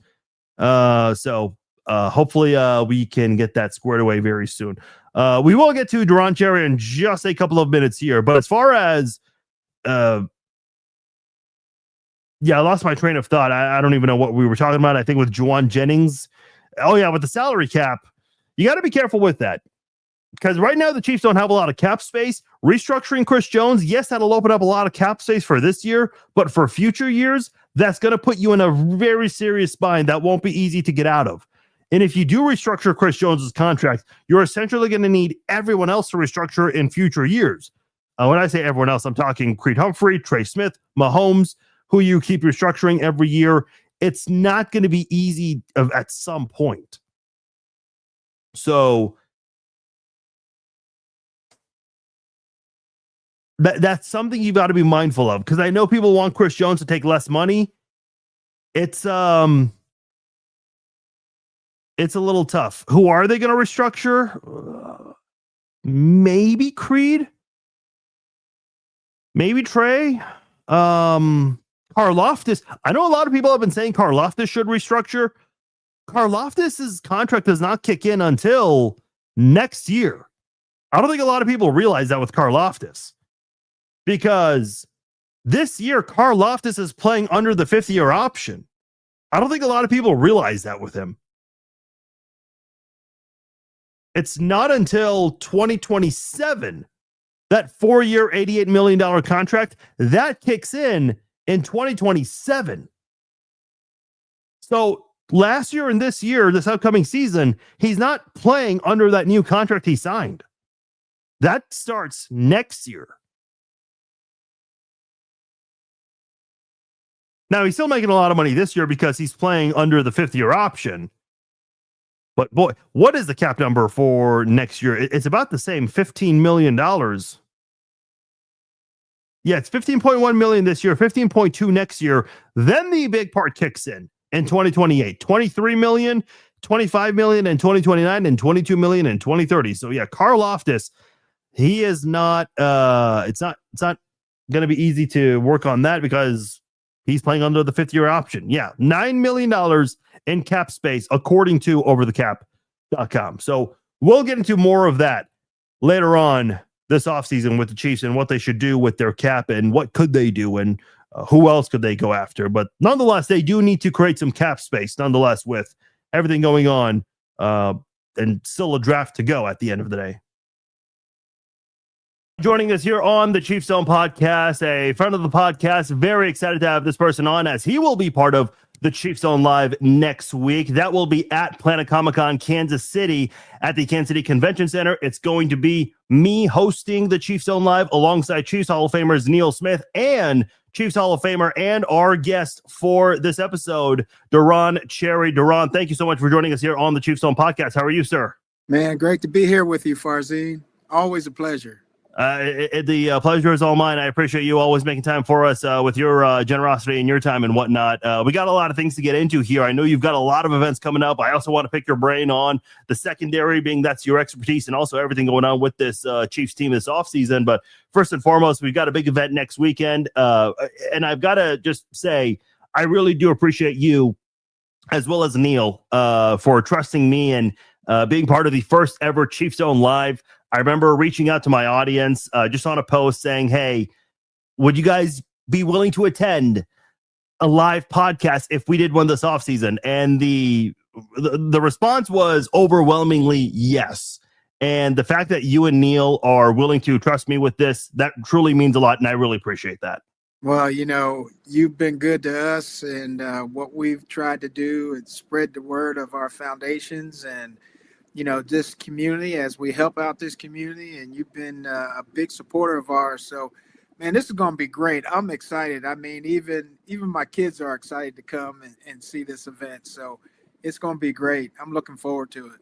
So hopefully we can get that squared away very soon. We will get to Deron Cherry in just a couple of minutes here, but as far as I lost my train of thought. I don't even know what we were talking about. I think with Juwan Jennings. Oh yeah, with the salary cap, you got to be careful with that because right now the Chiefs don't have a lot of cap space. Restructuring Chris Jones, yes, that'll open up a lot of cap space for this year, but for future years, that's going to put you in a very serious bind that won't be easy to get out of. And if you do restructure Chris Jones's contract, you're essentially going to need everyone else to restructure in future years. When I say everyone else, I'm talking Creed Humphrey, Trey Smith, Mahomes, who you keep restructuring every year. It's not going to be easy at some point. So that's something you've got to be mindful of because I know people want Chris Jones to take less money. It's a little tough. Who are they going to restructure? Maybe Creed. Maybe Trey. Karlaftis. I know a lot of people have been saying Karlaftis should restructure. Karlaftis's contract does not kick in until next year. I don't think a lot of people realize that with Karlaftis because this year Karlaftis is playing under the 5th-year option. I don't think a lot of people realize that with him. It's not until 2027 that 4-year, $88 million contract that kicks in 2027. So last year and this year, this upcoming season, he's not playing under that new contract he signed. That starts next year. Now, he's still making a lot of money this year because he's playing under the 5th-year option. But, boy, what is the cap number for next year? It's about the same, $15 million. Yeah, it's 15.1 million this year, 15.2 next year. Then the big part kicks in 2028, 23 million, 25 million in 2029, and 22 million in 2030. So yeah, Karlaftis, he is not it's not going to be easy to work on that because he's playing under the 5th-year option. Yeah, $9 million in cap space according to overthecap.com. So we'll get into more of that later on this offseason with the Chiefs and what they should do with their cap and what could they do and who else could they go after. But nonetheless, they do need to create some cap space, nonetheless, with everything going on and still a draft to go at the end of the day. Joining us here on the Chiefs Zone podcast, a friend of the podcast, very excited to have this person on as he will be part of the Chiefs Zone Live next week. That will be at Planet Comic-Con Kansas City at the Kansas City Convention Center. It's going to be me hosting the Chiefs Zone Live alongside Chiefs Hall of Famers Neil Smith and Chiefs Hall of Famer and our guest for this episode, Deron Cherry. Deron, thank you so much for joining us here on the Chiefs Zone podcast. How are you, sir? Man, great to be here with you, Farzine. Always a pleasure. The pleasure is all mine. I appreciate you always making time for us with your generosity and your time and whatnot. We got a lot of things to get into here. I know you've got a lot of events coming up. I also want to pick your brain on the secondary, being that's your expertise, and also everything going on with this Chiefs team this offseason. But first and foremost, we've got a big event next weekend. And I've got to just say, I really do appreciate you as well as Neil for trusting me and being part of the first ever Chiefs Zone Live. I remember reaching out to my audience just on a post saying, hey, would you guys be willing to attend a live podcast if we did one this offseason? And the response was overwhelmingly yes. And the fact that you and Neil are willing to trust me with this, that truly means a lot, and I really appreciate that. Well, you know, you've been good to us, and what we've tried to do is spread the word of our foundations and you know, this community as we help out this community, and you've been a big supporter of ours. So, man, this is going to be great. I'm excited. I mean, even my kids are excited to come and see this event. So it's going to be great. I'm looking forward to it.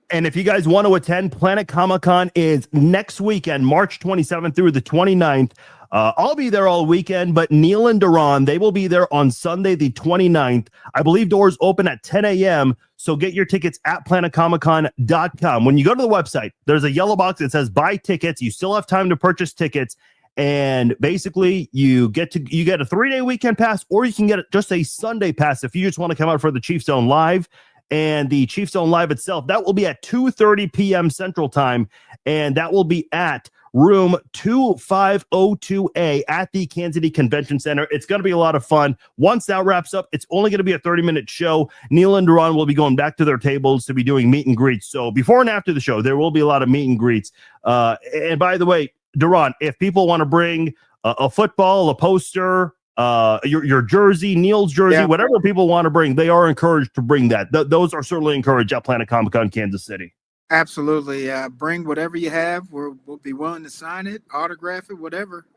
And if you guys want to attend, Planet Comic-Con is next weekend, March 27th through the 29th. I'll be there all weekend, but Neil and Deron, they will be there on Sunday, the 29th. I believe doors open at 10 a.m., so get your tickets at planetcomiccon.com. When you go to the website, there's a yellow box that says buy tickets. You still have time to purchase tickets, and basically you get a 3-day weekend pass, or you can get just a Sunday pass if you just want to come out for the Chiefs Zone Live. And the Chiefs Zone Live itself, that will be at 2:30 p.m. Central Time, and that will be at room 2502A at the Kansas City Convention Center. It's going to be a lot of fun. Once that wraps up, it's only going to be a 30-minute show. Neil and Deron will be going back to their tables to be doing meet and greets. So before and after the show, there will be a lot of meet and greets. And by the way, Deron, if people want to bring a football, a poster, your jersey, Neil's jersey, whatever people want to bring, they are encouraged to bring that. Those are certainly encouraged at Planet Comic-Con Kansas City. Absolutely. Bring whatever you have. We'll be willing to sign it, autograph it, whatever.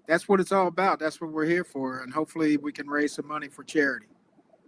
That's what it's all about. That's what we're here for. And hopefully we can raise some money for charity.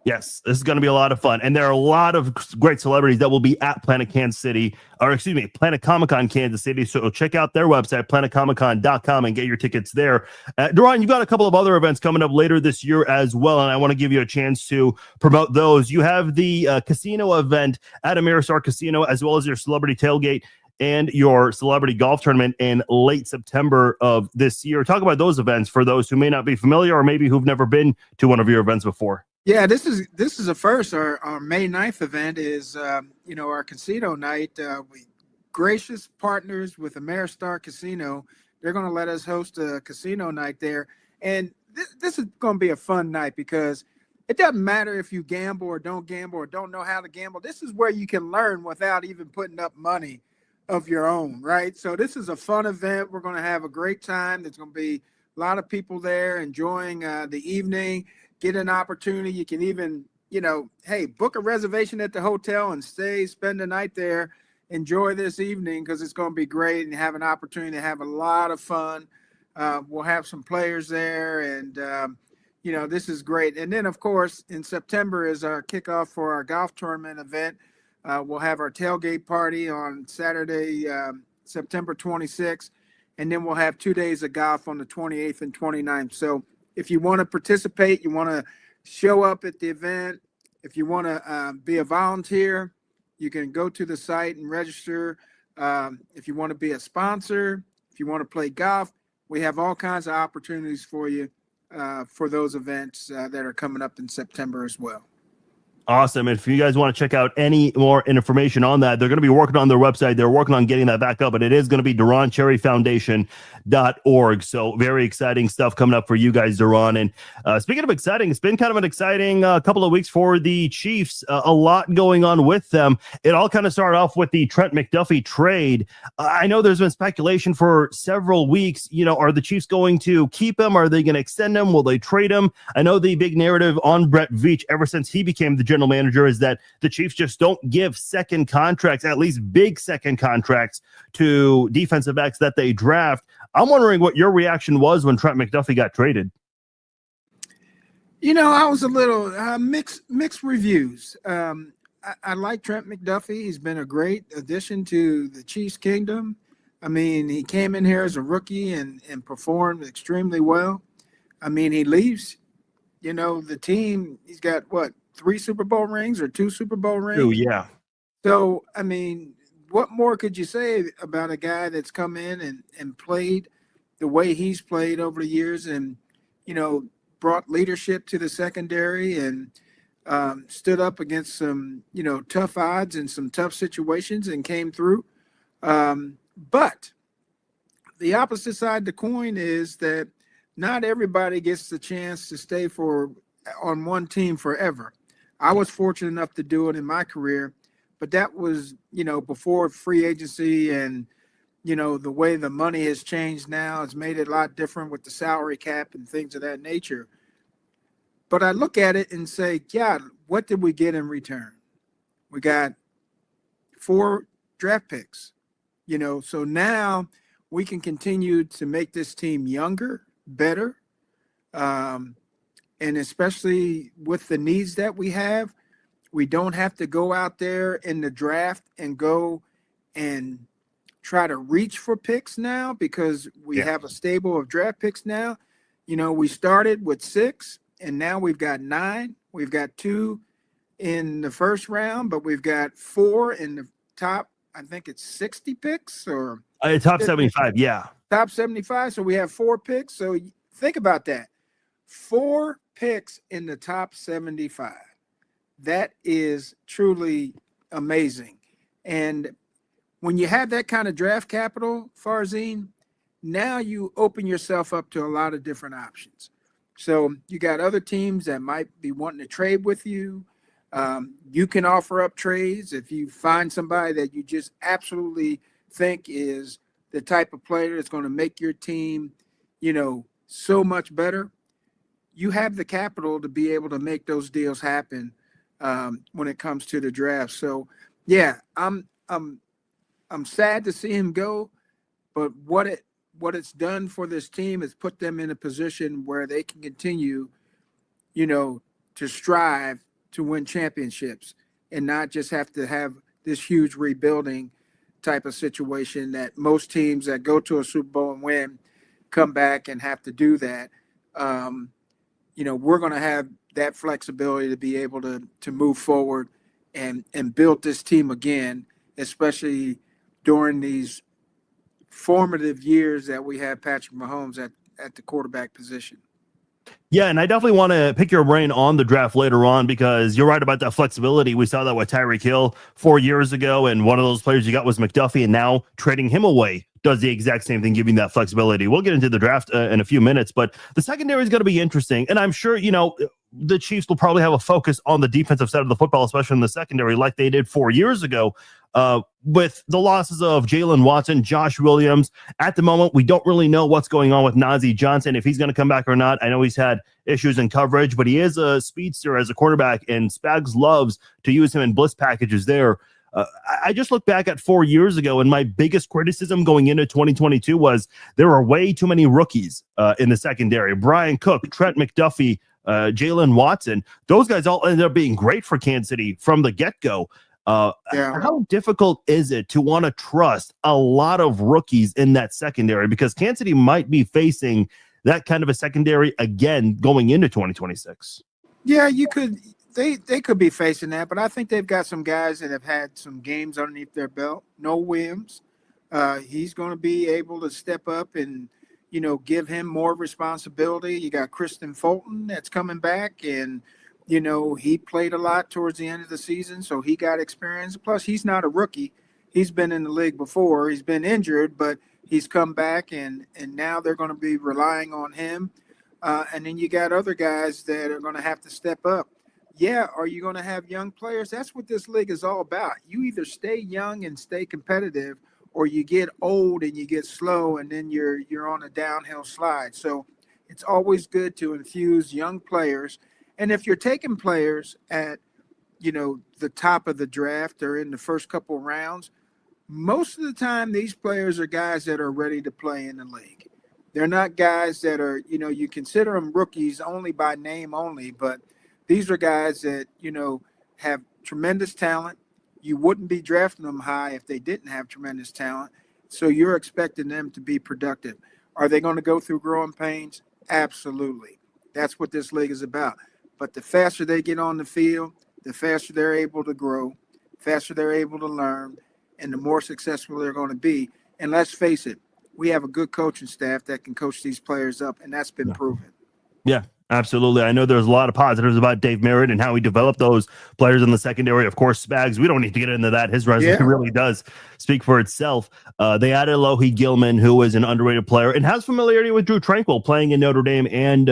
Yes, this is going to be a lot of fun. And there are a lot of great celebrities that will be at Planet Comic-Con Kansas City. So check out their website, planetcomiccon.com, and get your tickets there. Deron, you've got a couple of other events coming up later this year as well, and I want to give you a chance to promote those. You have the casino event at Ameristar Casino, as well as your celebrity tailgate and your celebrity golf tournament in late September of this year. Talk about those events for those who may not be familiar or maybe who've never been to one of your events before. Yeah, this is a first. Our May 9th event is, our casino night. We gracious partners with Ameristar Casino. They're going to let us host a casino night there. And this is going to be a fun night because it doesn't matter if you gamble or don't know how to gamble. This is where you can learn without even putting up money of your own, right? So this is a fun event. We're going to have a great time. There's going to be a lot of people there enjoying the evening. Get an opportunity. You can even, book a reservation at the hotel and spend the night there. Enjoy this evening because it's going to be great and have an opportunity to have a lot of fun. We'll have some players there and, this is great. And then, of course, in September is our kickoff for our golf tournament event. We'll have our tailgate party on Saturday, September 26th, and then we'll have 2 days of golf on the 28th and 29th. So if you want to participate, you want to show up at the event, if you want to be a volunteer, you can go to the site and register. If you want to be a sponsor, if you want to play golf, we have all kinds of opportunities for you for those events that are coming up in September as well. Awesome. If you guys want to check out any more information on that, they're going to be working on their website. They're working on getting that back up, but it is going to be DeronCherryFoundation.org. So very exciting stuff coming up for you guys, Deron. And speaking of exciting, it's been kind of an exciting couple of weeks for the Chiefs. A lot going on with them. It all kind of started off with the Trent McDuffie trade. I know there's been speculation for several weeks. Are the Chiefs going to keep him? Are they going to extend him? Will they trade him? I know the big narrative on Brett Veach ever since he became the general manager is that the Chiefs just don't give second contracts, at least big second contracts, to defensive backs that they draft. I'm wondering what your reaction was when Trent McDuffie got traded. I was a little mixed reviews. I like Trent McDuffie. He's been a great addition to the Chiefs kingdom. I mean, he came in here as a rookie and performed extremely well. I mean, he leaves, the team, he's got 3 Super Bowl rings or 2 Super Bowl rings? Oh, yeah. So, I mean, what more could you say about a guy that's come in and played the way he's played over the years and, brought leadership to the secondary and stood up against some, tough odds and some tough situations and came through. But the opposite side of the coin is that not everybody gets the chance to stay on one team forever. I was fortunate enough to do it in my career, but that was, before free agency and, the way the money has changed now. It's made it a lot different with the salary cap and things of that nature. But I look at it and say, God, what did we get in return? We got 4 draft picks, so now we can continue to make this team younger, better, and especially with the needs that we have, we don't have to go out there in the draft and go and try to reach for picks now because we have a stable of draft picks now. We started with 6 and now we've got 9. We've got 2 in the first round, but we've got 4 in the top, I think it's 60 picks or top 75. Yeah. Top 75. So we have 4 picks. So think about that. 4 picks in the top 75. That is truly amazing. And when you have that kind of draft capital, Farzine, now you open yourself up to a lot of different options. So you got other teams that might be wanting to trade with you. You can offer up trades if you find somebody that you just absolutely think is the type of player that's going to make your team, so much better. You have the capital to be able to make those deals happen when it comes to the draft. So, yeah, I'm sad to see him go, but what it's done for this team is put them in a position where they can continue, to strive to win championships and not just have to have this huge rebuilding type of situation that most teams that go to a Super Bowl and win come back and have to do that. We're going to have that flexibility to be able to move forward and build this team again, especially during these formative years that we have Patrick Mahomes at the quarterback position. Yeah, and I definitely want to pick your brain on the draft later on because you're right about that flexibility. We saw that with Tyreek Hill 4 years ago, and one of those players you got was McDuffie, and now trading him away does the exact same thing, giving that flexibility. We'll get into the draft in a few minutes, but the secondary is going to be interesting, and I'm sure, the Chiefs will probably have a focus on the defensive side of the football, especially in the secondary, like they did 4 years ago. With the losses of Jalen Watson, Josh Williams, at the moment, we don't really know what's going on with Najee Johnson, if he's going to come back or not. I know he's had issues in coverage, but he is a speedster as a quarterback, and Spags loves to use him in blitz packages there. I just look back at 4 years ago, and my biggest criticism going into 2022 was there were way too many rookies in the secondary. Brian Cook, Trent McDuffie, Jalen Watson. Those guys all ended up being great for Kansas City from the get-go. How difficult is it to want to trust a lot of rookies in that secondary? Because Kansas City might be facing that kind of a secondary again going into 2026. Yeah, you could. They could be facing that, but I think they've got some guys that have had some games underneath their belt. Noah Williams, he's going to be able to step up and give him more responsibility. You got Kristen Fulton that's coming back, and he played a lot towards the end of the season, so he got experience. Plus, he's not a rookie. He's been in the league before. He's been injured, but he's come back, and now they're going to be relying on him. And then you got other guys that are going to have to step up. Yeah, are you going to have young players? That's what this league is all about. You either stay young and stay competitive, or you get old and you get slow, and then you're on a downhill slide. So it's always good to infuse young players. And if you're taking players at, the top of the draft or in the first couple rounds, most of the time these players are guys that are ready to play in the league. They're not guys that are, you consider them rookies only by name only, but these are guys that, have tremendous talent. You wouldn't be drafting them high if they didn't have tremendous talent. So you're expecting them to be productive. Are they going to go through growing pains? Absolutely. That's what this league is about. But the faster they get on the field, the faster they're able to grow, faster they're able to learn, and the more successful they're going to be. And let's face it, we have a good coaching staff that can coach these players up, and that's been proven. Yeah, absolutely. I know there's a lot of positives about Dave Merritt and how he developed those players in the secondary. Of course, Spags, we don't need to get into that. His resume really does speak for itself. They added Alohi Gilman, who is an underrated player and has familiarity with Drew Tranquill playing in Notre Dame and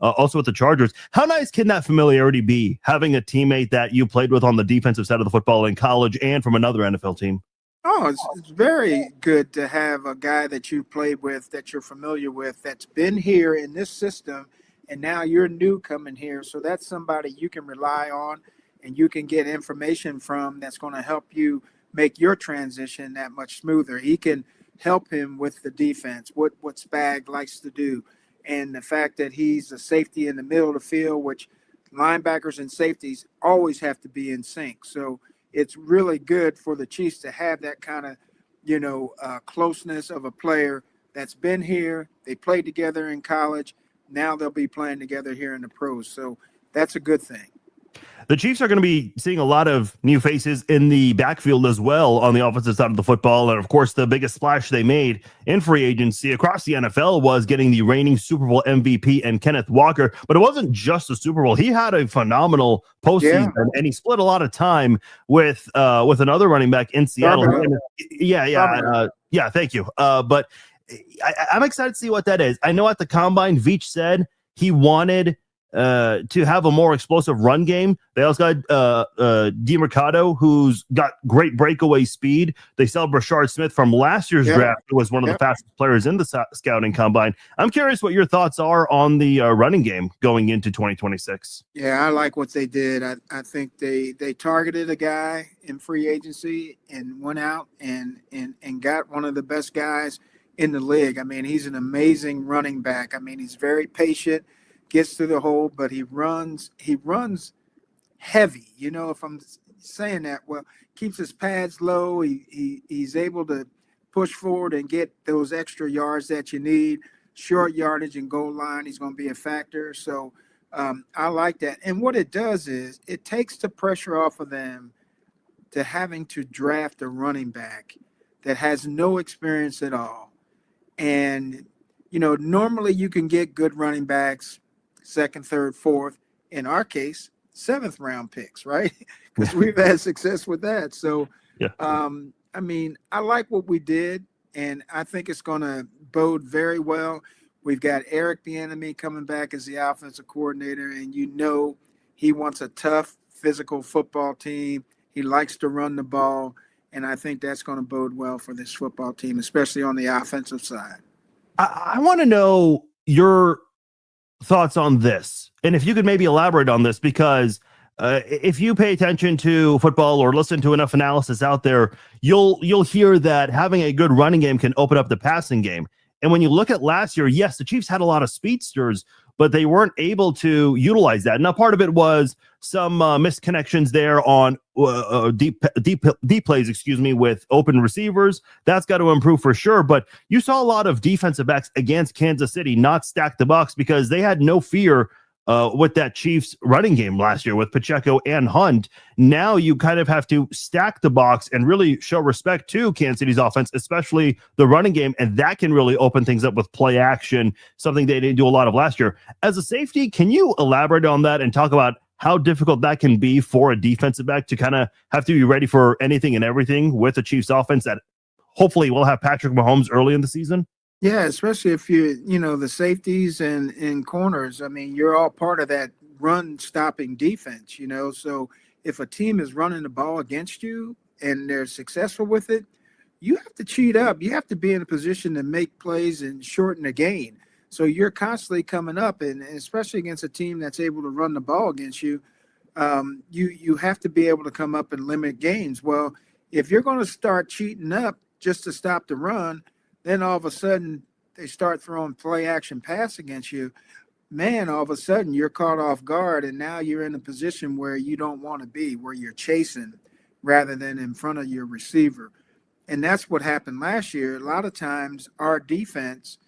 also with the Chargers. How nice can that familiarity be, having a teammate that you played with on the defensive side of the football in college and from another NFL team? Oh, it's very good to have a guy that you played with, that you're familiar with, that's been here in this system, and now you're new coming here. So that's somebody you can rely on and you can get information from that's going to help you make your transition that much smoother. He can help him with the defense, what Spag likes to do, and the fact that he's a safety in the middle of the field, which linebackers and safeties always have to be in sync. So it's really good for the Chiefs to have that kind of, closeness of a player that's been here. They played together in college. Now they'll be playing together here in the pros. So that's a good thing. The Chiefs are going to be seeing a lot of new faces in the backfield as well on the offensive side of the football. And of course, the biggest splash they made in free agency across the NFL was getting the reigning Super Bowl MVP and Kenneth Walker. But it wasn't just the Super Bowl. He had a phenomenal postseason, and he split a lot of time with another running back in Seattle. Thank you. But I'm excited to see what that is. I know at the Combine, Veach said he wanted to have a more explosive run game. They also got DeMercado, who's got great breakaway speed. They sell Brashard Smith from last year's draft, who was one of the fastest players in the scouting combine. I'm curious what your thoughts are on the running game going into 2026. Yeah, I like what they did. I think they targeted a guy in free agency and went out and got one of the best guys in the league. I mean, he's an amazing running back. I mean, he's very patient, gets through the hole, but he runs heavy. If I'm saying that, well, keeps his pads low. He's able to push forward and get those extra yards that you need. Short yardage and goal line, he's going to be a factor. So I like that. And what it does is it takes the pressure off of them to having to draft a running back that has no experience at all. And, normally you can get good running backs second, third, fourth, in our case, 7th round picks, right? Because we've had success with that. So, I like what we did, and I think it's going to bode very well. We've got Eric Bieniemy coming back as the offensive coordinator, and he wants a tough, physical football team. He likes to run the ball, and I think that's going to bode well for this football team, especially on the offensive side. I want to know your thoughts on this, and if you could maybe elaborate on this, because if you pay attention to football or listen to enough analysis out there, you'll hear that having a good running game can open up the passing game. And when you look at last year, yes, the Chiefs had a lot of speedsters, but they weren't able to utilize that. Now, part of it was some misconnections there on deep plays, with open receivers. That's got to improve for sure. But you saw a lot of defensive backs against Kansas City not stack the box because they had no fear with that Chiefs running game last year with Pacheco and Hunt. Now you kind of have to stack the box and really show respect to Kansas City's offense, especially the running game, and that can really open things up with play action, something they didn't do a lot of last year. As a safety, can you elaborate on that and talk about how difficult that can be for a defensive back to kind of have to be ready for anything and everything with the Chiefs offense that hopefully will have Patrick Mahomes early in the season? Yeah, especially if the safeties and corners. I mean, you're all part of that run stopping defense, So if a team is running the ball against you and they're successful with it, you have to cheat up. You have to be in a position to make plays and shorten the gain. So you're constantly coming up, and especially against a team that's able to run the ball against you, you have to be able to come up and limit gains. Well, if you're going to start cheating up just to stop the run, then all of a sudden they start throwing play action pass against you. Man, all of a sudden you're caught off guard, and now you're in a position where you don't want to be, where you're chasing rather than in front of your receiver. And that's what happened last year. A lot of times our defense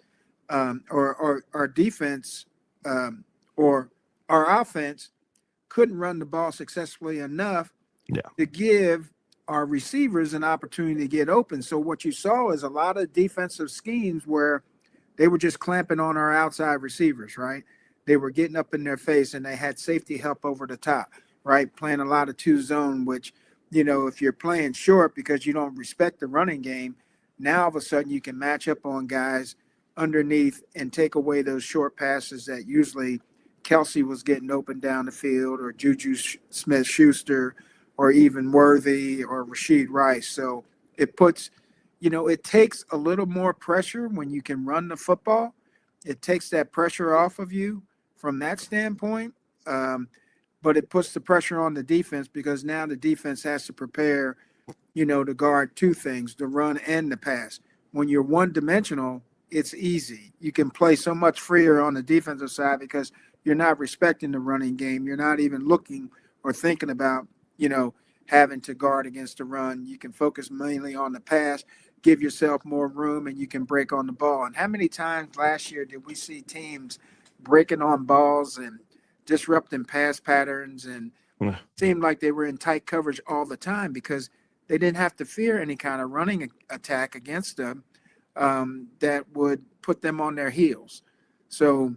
or our offense couldn't run the ball successfully enough to give our receivers an opportunity to get open. So what you saw is a lot of defensive schemes where they were just clamping on our outside receivers, right? They were getting up in their face, and they had safety help over the top, right? Playing a lot of two zone, which, if you're playing short because you don't respect the running game, now all of a sudden you can match up on guys underneath and take away those short passes that usually Kelsey was getting open down the field, or Juju Smith-Schuster, or even Worthy or Rashid Rice. So it puts, it takes a little more pressure when you can run the football. It takes that pressure off of you from that standpoint. But it puts the pressure on the defense because now the defense has to prepare, to guard two things, the run and the pass. When you're one-dimensional, it's easy. You can play so much freer on the defensive side because you're not respecting the running game. You're not even looking or thinking about, having to guard against the run. You can focus mainly on the pass, give yourself more room, and you can break on the ball. And how many times last year did we see teams breaking on balls and disrupting pass patterns and seemed like they were in tight coverage all the time because they didn't have to fear any kind of running attack against them that would put them on their heels. So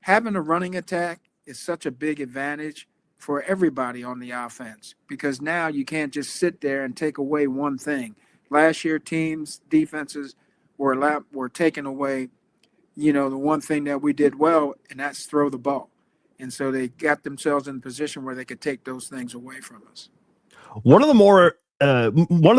having a running attack is such a big advantage for everybody on the offense because now you can't just sit there and take away one thing. Last year, teams, defenses were taking away, the one thing that we did well, and that's throw the ball. And so they got themselves in a position where they could take those things away from us. One of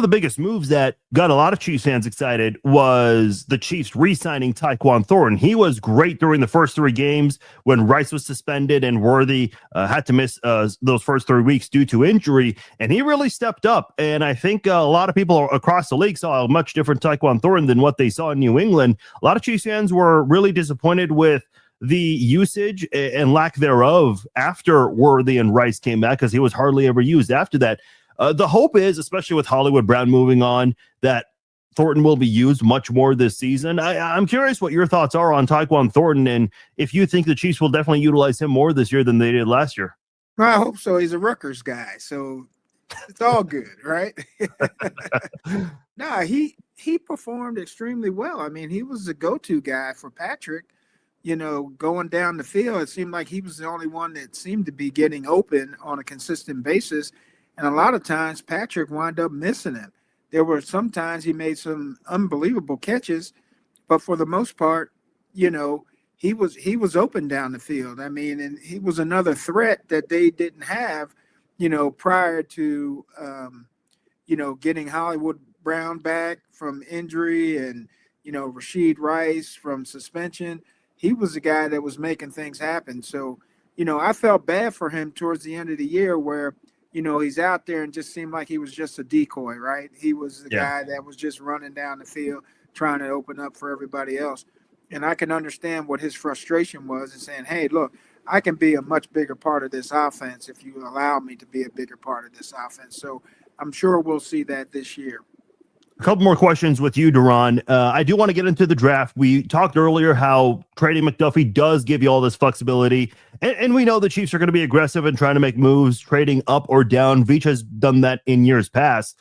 the biggest moves that got a lot of Chiefs fans excited was the Chiefs re-signing Tyquan Thornton. He was great during the first three games when Rice was suspended and Worthy had to miss those first 3 weeks due to injury, and he really stepped up. And I think a lot of people across the league saw a much different Tyquan Thornton than what they saw in New England. A lot of Chiefs fans were really disappointed with the usage and lack thereof after Worthy and Rice came back because he was hardly ever used after that. The hope is, especially with Hollywood Brown moving on, that Thornton will be used much more this season. I'm curious what your thoughts are on Tyquan Thornton and if you think the Chiefs will definitely utilize him more this year than they did last year. Well, I hope so. He's a Rutgers guy, so it's all good, right? No, he performed extremely well. I mean, he was the go-to guy for Patrick. Going down the field, it seemed like he was the only one that seemed to be getting open on a consistent basis. And a lot of times Patrick wound up missing him. There were some times he made some unbelievable catches, but for the most part, he was open down the field. I mean, and he was another threat that they didn't have, prior to, getting Hollywood Brown back from injury and, Rashid Rice from suspension. He was the guy that was making things happen. So, I felt bad for him towards the end of the year where, he's out there and just seemed like he was just a decoy, right? He was the guy that was just running down the field, trying to open up for everybody else. And I can understand what his frustration was and saying, hey, look, I can be a much bigger part of this offense if you allow me to be a bigger part of this offense. So I'm sure we'll see that this year. A couple more questions with you, Deron. I do want to get into the draft. We talked earlier how trading McDuffie does give you all this flexibility. And we know the Chiefs are going to be aggressive in trying to make moves, trading up or down. Veach has done that in years past.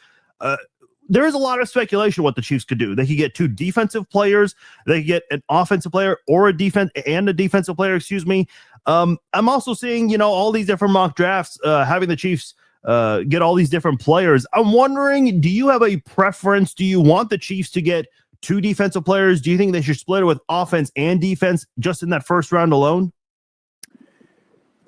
There is a lot of speculation what the Chiefs could do. They could get two defensive players. They could get an offensive player or a defensive player, excuse me. I'm also seeing, all these different mock drafts, having the Chiefs get all these different players. I'm wondering, do you have a preference? Do you want the Chiefs to get two defensive players? Do you think they should split it with offense and defense just in that first round alone?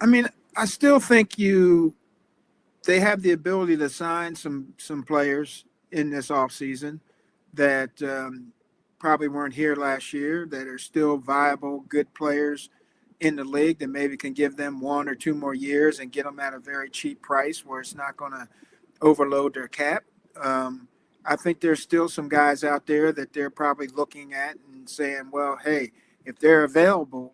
I mean, I still think they have the ability to sign some players in this offseason that probably weren't here last year, that are still viable, good players in the league that maybe can give them 1 or 2 more years and get them at a very cheap price where it's not going to overload their cap. I think there's still some guys out there that they're probably looking at and saying, well, hey, if they're available,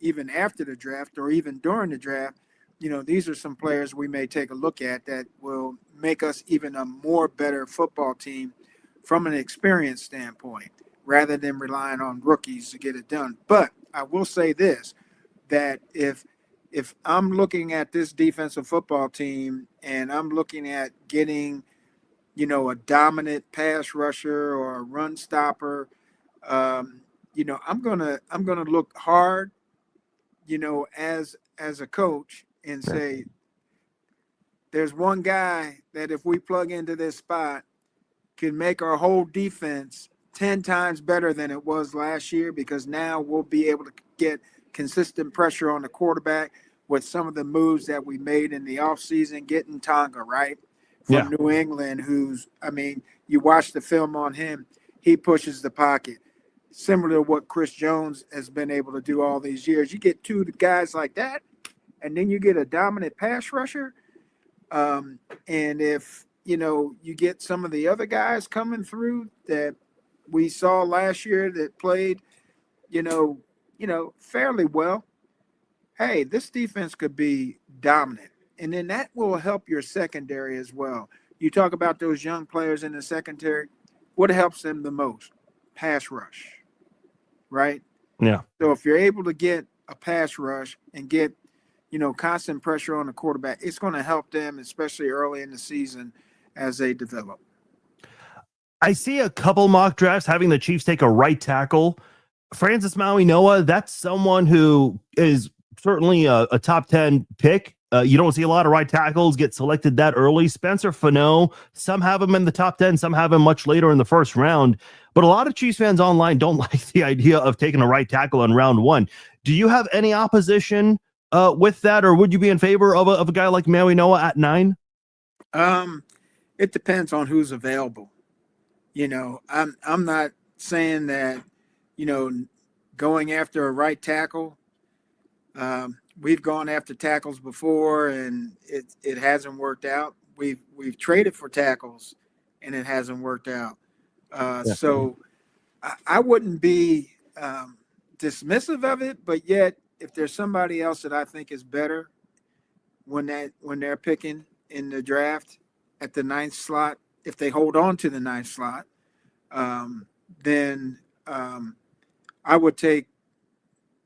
even after the draft or even during the draft, these are some players we may take a look at that will make us even a more better football team from an experience standpoint, rather than relying on rookies to get it done. But I will say this, that if I'm looking at this defensive football team and I'm looking at getting, a dominant pass rusher or a run stopper, I'm gonna look hard, as a coach and say, there's one guy that if we plug into this spot can make our whole defense 10 times better than it was last year, because now we'll be able to get consistent pressure on the quarterback with some of the moves that we made in the offseason, getting Tonga, right, from New England, you watch the film on him, he pushes the pocket. Similar to what Chris Jones has been able to do all these years. You get two guys like that, and then you get a dominant pass rusher. And if, you get some of the other guys coming through that we saw last year that played, fairly well, hey, this defense could be dominant. And then that will help your secondary as well. You talk about those young players in the secondary. What helps them the most? Pass rush, right? Yeah. So if you're able to get a pass rush and get, constant pressure on the quarterback, it's going to help them, especially early in the season as they develop. I see a couple mock drafts having the Chiefs take a right tackle. Francis Maui-Noah, that's someone who is certainly a top 10 pick. You don't see a lot of right tackles get selected that early. Spencer Fano, some have him in the top 10, some have him much later in the first round. But a lot of Chiefs fans online don't like the idea of taking a right tackle in round 1. Do you have any opposition with that, or would you be in favor of a guy like Maui-Noah at 9? It depends on who's available. I'm not saying that, going after a right tackle. We've gone after tackles before and it hasn't worked out. We've traded for tackles and it hasn't worked out. So I wouldn't be dismissive of it, but yet if there's somebody else that I think is better when they're picking in the draft at the 9th slot, if they hold on to the 9th slot, then I would take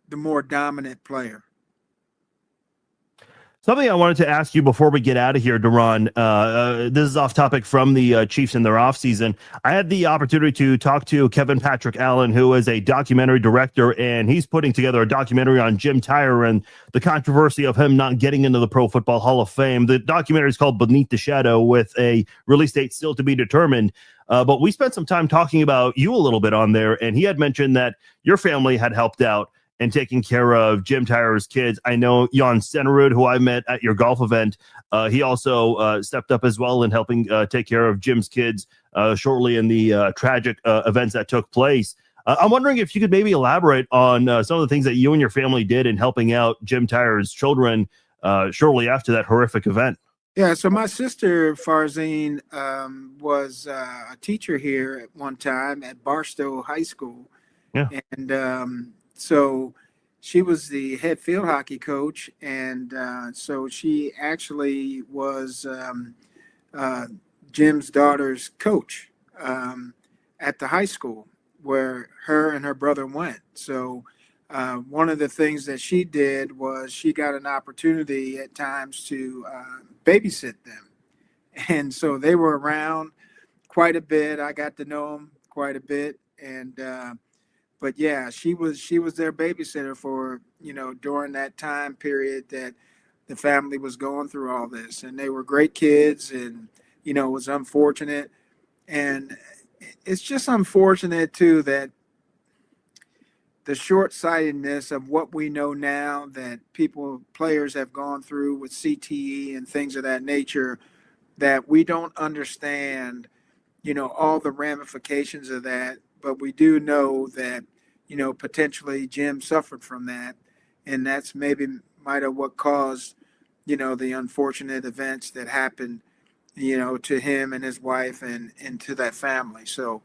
the more dominant player. Something I wanted to ask you before we get out of here, Deron, this is off topic from the Chiefs in their offseason. I had the opportunity to talk to Kevin Patrick Allen, who is a documentary director, and he's putting together a documentary on Jim Tyrer and the controversy of him not getting into the Pro Football Hall of Fame. The documentary is called Beneath the Shadow, with a release date still to be determined. But we spent some time talking about you a little bit on there, and he had mentioned that your family had helped out and taking care of Jim Tyrer's kids. I know Jan Sennerud, who I met at your golf event, he also stepped up as well in helping take care of Jim's kids shortly in the tragic events that took place. I'm wondering if you could maybe elaborate on some of the things that you and your family did in helping out Jim Tyrer's children shortly after that horrific event. Yeah, so my sister, Farzine, was a teacher here at one time at Barstow High School. Yeah. And so she was the head field hockey coach, and so she actually was Jim's daughter's coach at the high school where her and her brother went. So one of the things that she did was she got an opportunity at times to babysit them. And so they were around quite a bit. I got to know them quite a bit. And but yeah, she was their babysitter for, during that time period that the family was going through all this. And they were great kids, and it was unfortunate. And it's just unfortunate too that the short-sightedness of what we know now that players have gone through with CTE and things of that nature, that we don't understand, all the ramifications of that. But we do know that, potentially Jim suffered from that. And that's might have what caused, the unfortunate events that happened, to him and his wife and to that family. So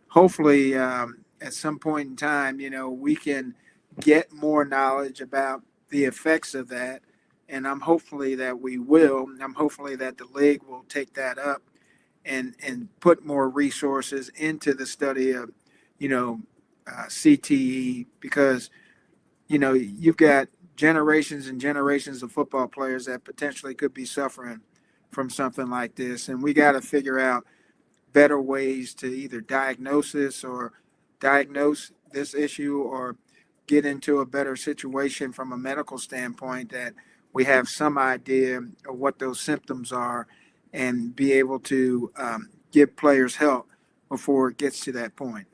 hopefully at some point in time, we can get more knowledge about the effects of that. And I'm hopefully that we will. I'm hopefully that the league will take that up and put more resources into the study of, CTE, because, you've got generations and generations of football players that potentially could be suffering from something like this. And we got to figure out better ways to either diagnose this issue, or get into a better situation from a medical standpoint, that we have some idea of what those symptoms are and be able to give players help before it gets to that point.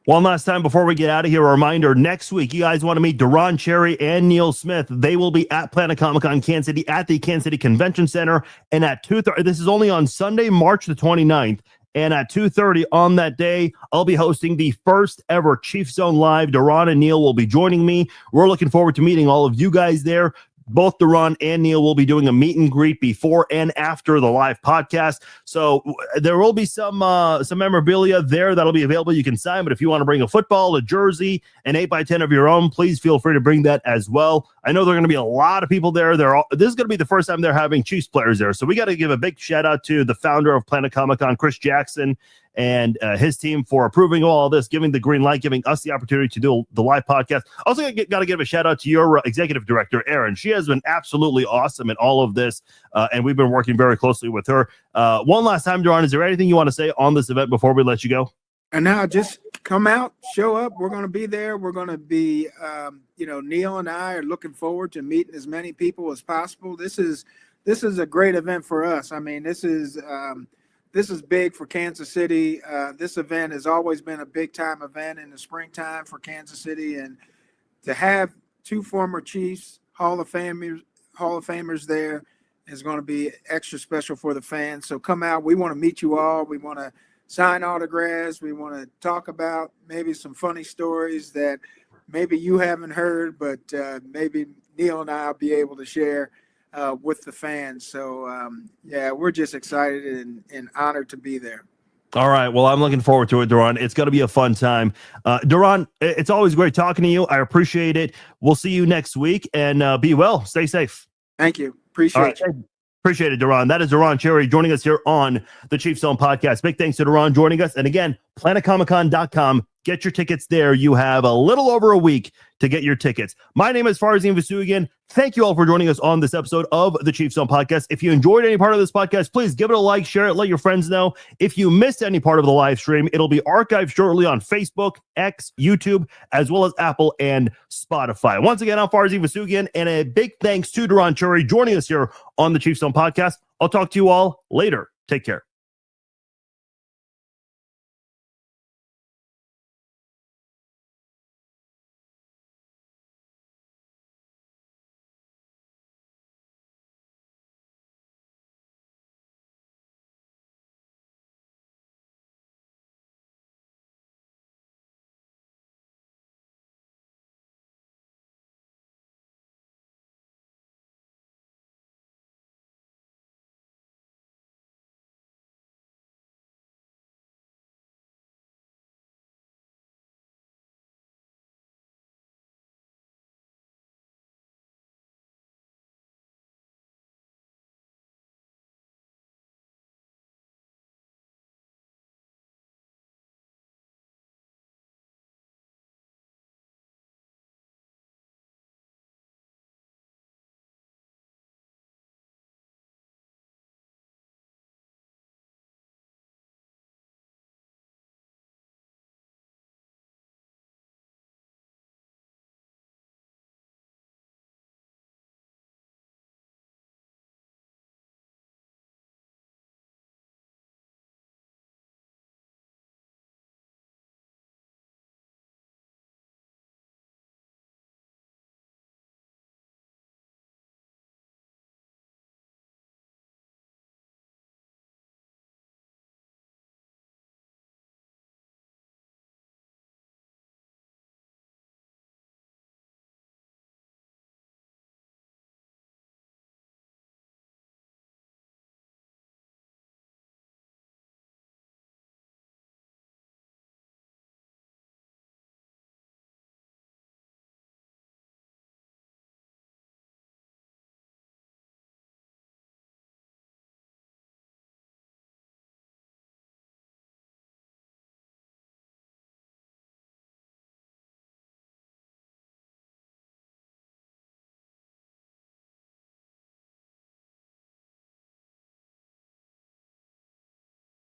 One last time before we get out of here, a reminder, next week, you guys want to meet Deron Cherry and Neil Smith. They will be at Planet Comic-Con Kansas City at the Kansas City Convention Center. And at 2:30, this is only on Sunday, March the 29th. And at 2:30 on that day, I'll be hosting the first ever Chief Zone Live. Deron and Neil will be joining me. We're looking forward to meeting all of you guys there. Both Deron and Neil will be doing a meet and greet before and after the live podcast. So there will be some memorabilia there that'll be available. You can sign, but if you want to bring a football, a jersey, an 8x10 of your own, please feel free to bring that as well. I know there are going to be a lot of people there. This is going to be the first time they're having Chiefs players there. So we got to give a big shout out to the founder of Planet Comic-Con, Chris Jackson, and his team for approving all this, giving the green light, giving us the opportunity to do the live podcast. Also, got to give a shout out to your executive director, Erin. She has been absolutely awesome in all of this, and we've been working very closely with her. One last time, Deron, is there anything you want to say on this event before we let you go? And now just come out, show up. We're going to be there. We're going to be, Neil and I are looking forward to meeting as many people as possible. This is a great event for us. I mean, this is big for Kansas City. This event has always been a big time event in the springtime for Kansas City, and to have two former Chiefs, Hall of Famers there is going to be extra special for the fans. So come out. We want to meet you all. We want to sign autographs. We want to talk about maybe some funny stories that maybe you haven't heard, but maybe Neil and I will be able to share with the fans. So, we're just excited and honored to be there. All right. Well, I'm looking forward to it, Deron. It's going to be a fun time. Deron, it's always great talking to you. I appreciate it. We'll see you next week, and be well. Stay safe. Thank you. Appreciate you. Appreciate it, Deron. That is Deron Cherry joining us here on the Chiefs Zone podcast. Big thanks to Deron joining us. And again, planetcomiccon.com. Get your tickets there. You have a little over a week to get your tickets. My name is Farzin Vasugian. Thank you all for joining us on this episode of the Chiefs Zone podcast. If you enjoyed any part of this podcast, please give it a like, share it, let your friends know. If you missed any part of the live stream, it'll be archived shortly on Facebook, X, YouTube, as well as Apple and Spotify. Once again, I'm Farzin Vasugian, and a big thanks to Deron Cherry joining us here on the Chiefs Zone podcast. I'll talk to you all later. Take care.